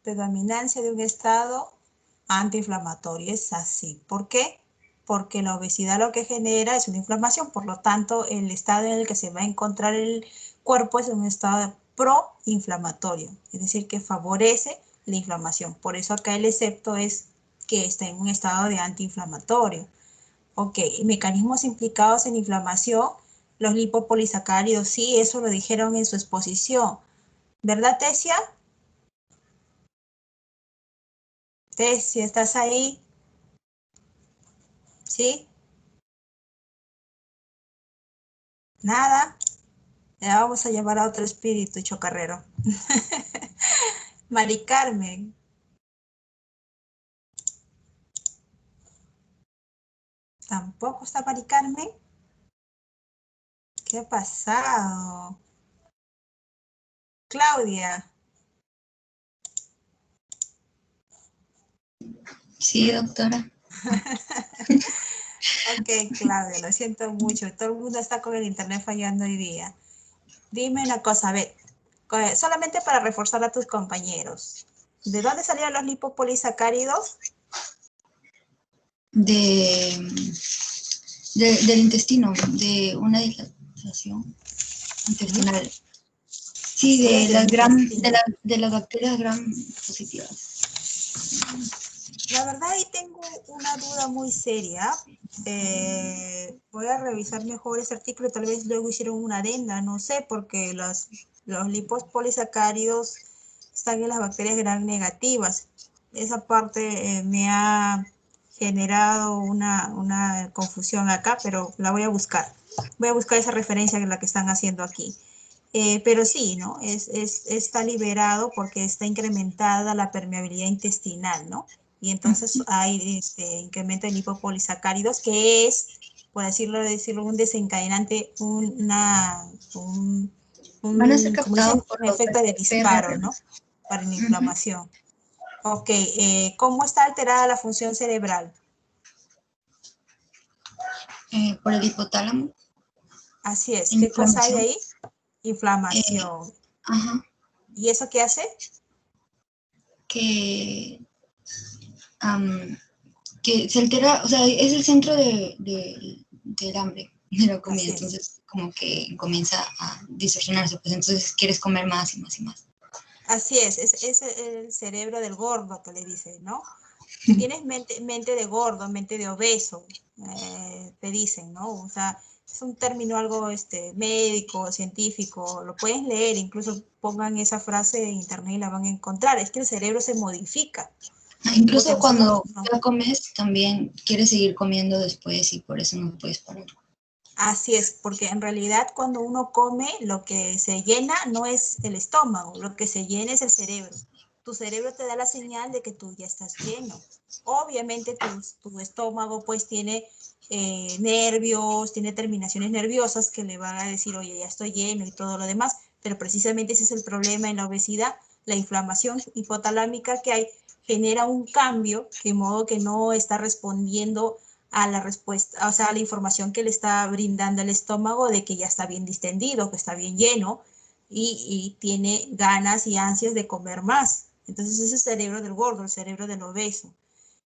Predominancia de un estado antiinflamatorio, es así. ¿Por qué? Porque la obesidad lo que genera es una inflamación, por lo tanto, el estado en el que se va a encontrar el cuerpo es un estado proinflamatorio, es decir, que favorece la inflamación. Por eso acá el excepto es que está en un estado de antiinflamatorio. Ok, mecanismos implicados en inflamación, los lipopolisacáridos, sí, eso lo dijeron en su exposición. ¿Verdad, Tesia? Tesia, ¿estás ahí? ¿Sí? Nada. Ya vamos a llamar a otro espíritu chocarrero. Mari Carmen. ¿Tampoco está Mari Carmen? ¿Qué ha pasado? Claudia. Sí, doctora. Ok, Claudia, lo siento mucho. Todo el mundo está con el internet fallando hoy día. Dime una cosa, a ver, solamente para reforzar a tus compañeros. ¿De dónde salieron los lipopolisacáridos? Del intestino, de una dilatación intestinal. Sí, de las bacterias gram positivas. La verdad ahí tengo una duda muy seria. Voy a revisar mejor ese artículo, tal vez luego hicieron una adenda, no sé, porque los lipopolisacáridos están en las bacterias gram negativas. Esa parte me ha generado una confusión acá, pero la voy a buscar. Voy a buscar esa referencia en la que están haciendo aquí. Pero sí, ¿no? Está liberado porque está incrementada la permeabilidad intestinal, ¿no? Y entonces hay incremento de lipopolisacáridos, que es, por decirlo, un desencadenante, Van a ser como dicen, captados por un los efecto de disparo, ¿no? PRRs. Para la inflamación. Ok, ¿cómo está alterada la función cerebral? Por el hipotálamo. Así es. ¿Qué cosa hay ahí? Inflamación. Ajá. ¿Y eso qué hace? Que se altera, o sea, es el centro del hambre, de la comida, entonces como que comienza a distorsionarse, pues entonces quieres comer más y más y más. Así es el cerebro del gordo que le dicen, ¿no? Tienes mente de gordo, mente de obeso, te dicen, ¿no? O sea, es un término algo médico, científico, lo pueden leer, incluso pongan esa frase en internet y la van a encontrar, es que el cerebro se modifica. Incluso cuando ya comes, también quieres seguir comiendo después y por eso no puedes parar. Así es, porque en realidad cuando uno come, lo que se llena no es el estómago, lo que se llena es el cerebro. Tu cerebro te da la señal de que tú ya estás lleno. Obviamente tu estómago pues tiene nervios, tiene terminaciones nerviosas que le van a decir, oye, ya estoy lleno y todo lo demás, pero precisamente ese es el problema en la obesidad, la inflamación hipotalámica que hay genera un cambio de modo que no está respondiendo a la respuesta, o sea, a la información que le está brindando el estómago de que ya está bien distendido, que está bien lleno y tiene ganas y ansias de comer más. Entonces ese es el cerebro del gordo, el cerebro del obeso.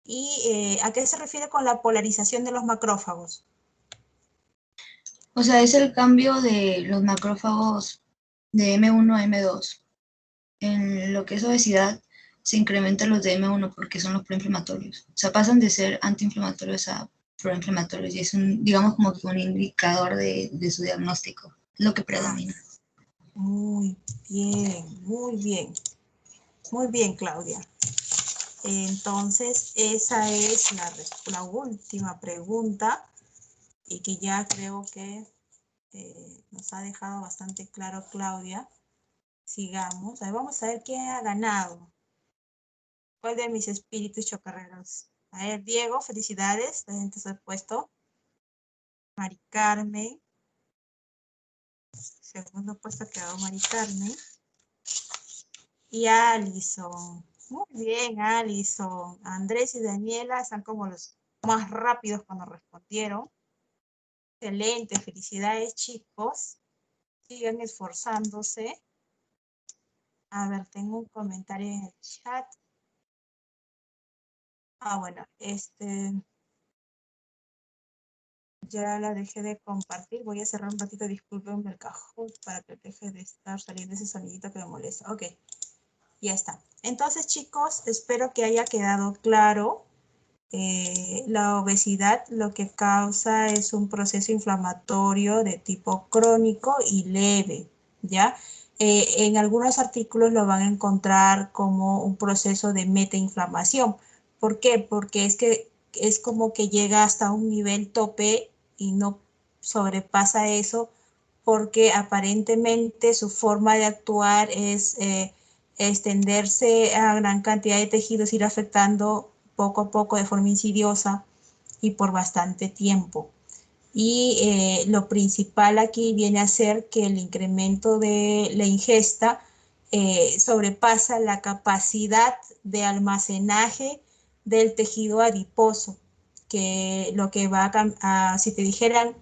¿Y a qué se refiere con la polarización de los macrófagos? O sea, es el cambio de los macrófagos de M1 a M2. En lo que es obesidad, se incrementan los de M1 porque son los proinflamatorios. O sea, pasan de ser antiinflamatorios a proinflamatorios y es digamos como que un indicador de su diagnóstico, lo que predomina. Muy bien, muy bien. Muy bien, Claudia. Entonces, esa es la última pregunta y que ya creo que nos nos ha dejado bastante claro Claudia. Sigamos. A ver, vamos a ver quién ha ganado. ¿Cuál de mis espíritus chocarreros? A ver, Diego, felicidades. La gente se ha puesto. Mari Carmen. Segundo puesto quedó Mari Carmen. Y Alison. Muy bien, Alison. Andrés y Daniela están como los más rápidos cuando respondieron. Excelente, felicidades, chicos. Sigan esforzándose. A ver, tengo un comentario en el chat. Bueno, ya la dejé de compartir. Voy a cerrar un ratito, disculpenme el cajón para que deje de estar saliendo ese sonidito que me molesta. Ok, ya está. Entonces, chicos, espero que haya quedado claro. La obesidad lo que causa es un proceso inflamatorio de tipo crónico y leve, ¿ya? En algunos artículos lo van a encontrar como un proceso de metainflamación. ¿Por qué? Porque es como que llega hasta un nivel tope y no sobrepasa eso, porque aparentemente su forma de actuar es extenderse a gran cantidad de tejidos, ir afectando poco a poco de forma insidiosa y por bastante tiempo. Y lo principal aquí viene a ser que el incremento de la ingesta sobrepasa la capacidad de almacenaje del tejido adiposo, que lo que va si te dijeran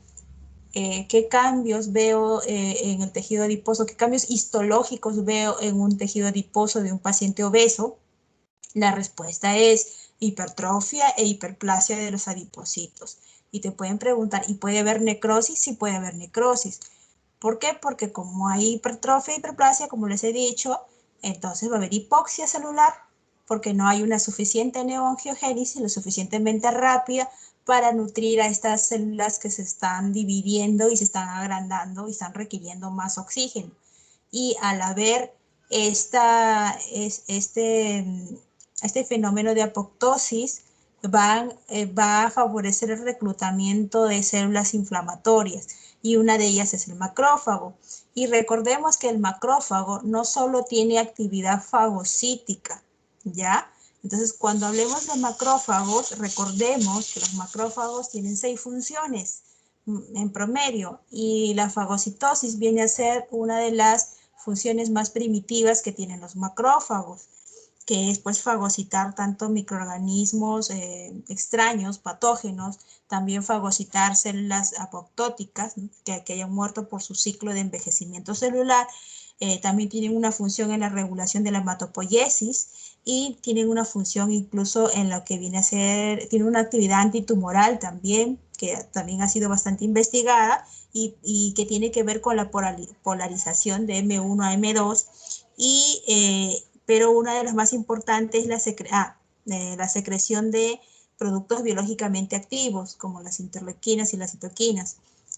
qué cambios veo en el tejido adiposo, qué cambios histológicos veo en un tejido adiposo de un paciente obeso, la respuesta es hipertrofia e hiperplasia de los adipocitos. Y te pueden preguntar, ¿y puede haber necrosis? Sí puede haber necrosis. ¿Por qué? Porque como hay hipertrofia e hiperplasia, como les he dicho, entonces va a haber hipoxia celular, porque no hay una suficiente neoangiogénesis, lo suficientemente rápida para nutrir a estas células que se están dividiendo y se están agrandando y están requiriendo más oxígeno. Y al haber este fenómeno de apoptosis, va a favorecer el reclutamiento de células inflamatorias, y una de ellas es el macrófago. Y recordemos que el macrófago no solo tiene actividad fagocítica, ¿ya? Entonces, cuando hablemos de macrófagos, recordemos que los macrófagos tienen 6 funciones en promedio, y la fagocitosis viene a ser una de las funciones más primitivas que tienen los macrófagos, que es pues fagocitar tanto microorganismos extraños, patógenos, también fagocitar células apoptóticas, ¿no? que hayan muerto por su ciclo de envejecimiento celular. También tienen una función en la regulación de la hematopoiesis, y tienen una función incluso en lo que viene a ser, tiene una actividad antitumoral también, que también ha sido bastante investigada, y que tiene que ver con la polarización de M1 a M2, pero una de las más importantes es la secreción de productos biológicamente activos, como las interleuquinas y las citoquinas.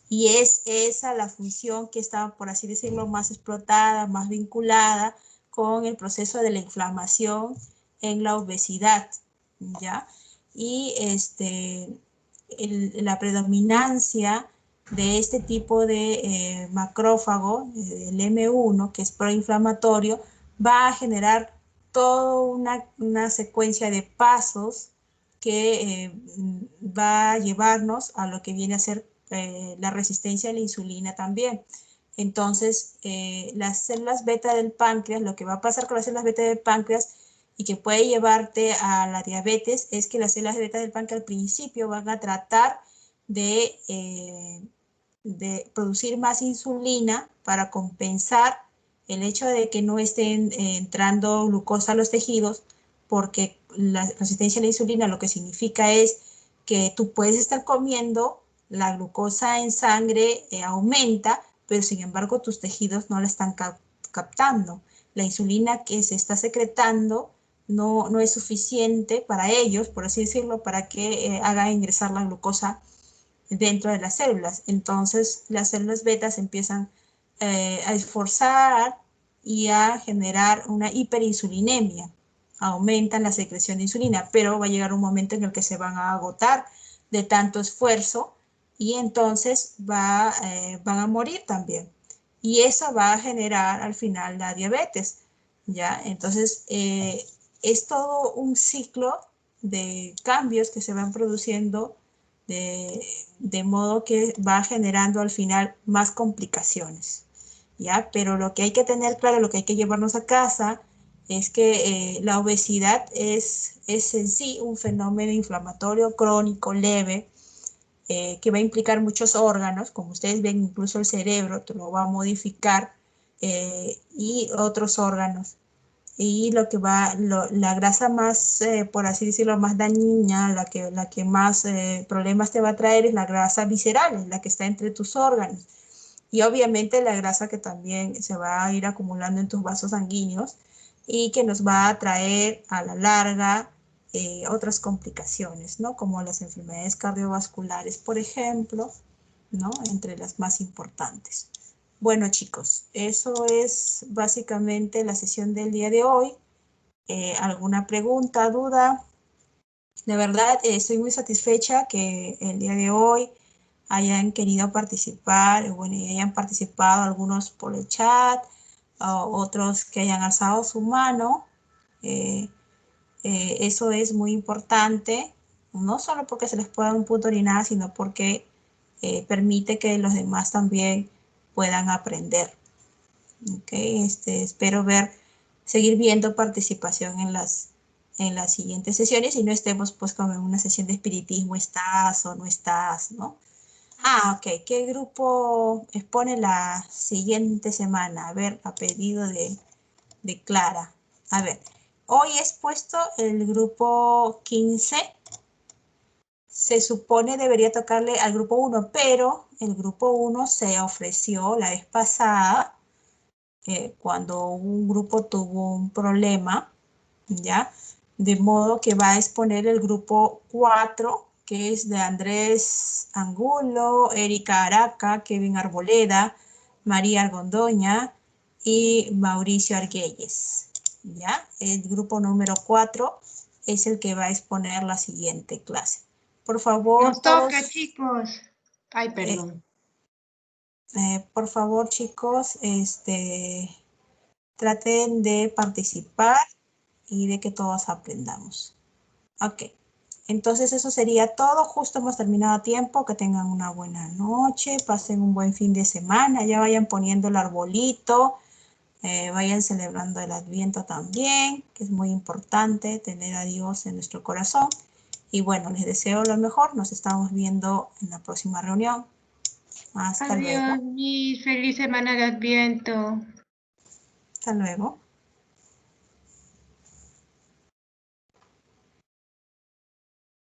Y es esa la función que está, por así decirlo, más explotada, más vinculada con el proceso de la inflamación en la obesidad, ¿ya? Y la predominancia de este tipo de macrófago, el M1, que es proinflamatorio, va a generar toda una secuencia de pasos que va a llevarnos a lo que viene a ser la resistencia a la insulina también. Entonces, las células beta del páncreas, lo que va a pasar con las células beta del páncreas y que puede llevarte a la diabetes, es que las células beta del páncreas al principio van a tratar de producir más insulina para compensar el hecho de que no estén entrando glucosa a los tejidos, porque la resistencia a la insulina lo que significa es que tú puedes estar comiendo, la glucosa en sangre aumenta, pero sin embargo tus tejidos no la están captando. La insulina que se está secretando no es suficiente para ellos, por así decirlo, para que haga ingresar la glucosa dentro de las células. Entonces las células beta se empiezan a esforzar y a generar una hiperinsulinemia. Aumentan la secreción de insulina, pero va a llegar un momento en el que se van a agotar de tanto esfuerzo y entonces van a morir también. Y eso va a generar al final la diabetes, ¿ya? Entonces, es todo un ciclo de cambios que se van produciendo de modo que va generando al final más complicaciones, ¿ya? Pero lo que hay que tener claro, lo que hay que llevarnos a casa, es que la obesidad es en sí un fenómeno inflamatorio crónico leve, que va a implicar muchos órganos, como ustedes ven, incluso el cerebro lo va a modificar, y otros órganos. Y lo que la grasa más, por así decirlo, más dañina, la que más problemas te va a traer es la grasa visceral, la que está entre tus órganos. Y obviamente la grasa que también se va a ir acumulando en tus vasos sanguíneos y que nos va a traer a la larga otras complicaciones, ¿no? Como las enfermedades cardiovasculares, por ejemplo, ¿no? Entre las más importantes. Bueno, chicos, eso es básicamente la sesión del día de hoy. ¿Alguna pregunta, duda? De verdad, estoy muy satisfecha que el día de hoy hayan querido participar, bueno, y hayan participado algunos por el chat, otros que hayan alzado su mano. Eso es muy importante, no solo porque se les pueda dar un punto ni nada, sino porque permite que los demás también puedan aprender. Okay, espero seguir viendo participación en las siguientes sesiones y no estemos pues como en una sesión de espiritismo, estás o no estás, ¿no? Ok, ¿qué grupo expone la siguiente semana? A ver, a pedido de Clara. A ver, hoy he expuesto el grupo 15. Se supone debería tocarle al grupo 1, pero el grupo 1 se ofreció la vez pasada cuando un grupo tuvo un problema, ¿ya? De modo que va a exponer el grupo 4, que es de Andrés Angulo, Erika Araca, Kevin Arboleda, María Argondoña y Mauricio Argüelles, ¿ya? El grupo número 4 es el que va a exponer la siguiente clase. Por favor, Nos toca, chicos. Ay, perdón. Por favor, chicos, traten de participar y de que todos aprendamos. Ok, entonces eso sería todo. Justo hemos terminado a tiempo. Que tengan una buena noche, pasen un buen fin de semana, ya vayan poniendo el arbolito, vayan celebrando el Adviento también, que es muy importante tener a Dios en nuestro corazón. Y bueno, les deseo lo mejor. Nos estamos viendo en la próxima reunión. Hasta luego. Adiós, Miss. Feliz semana de Adviento. Hasta luego.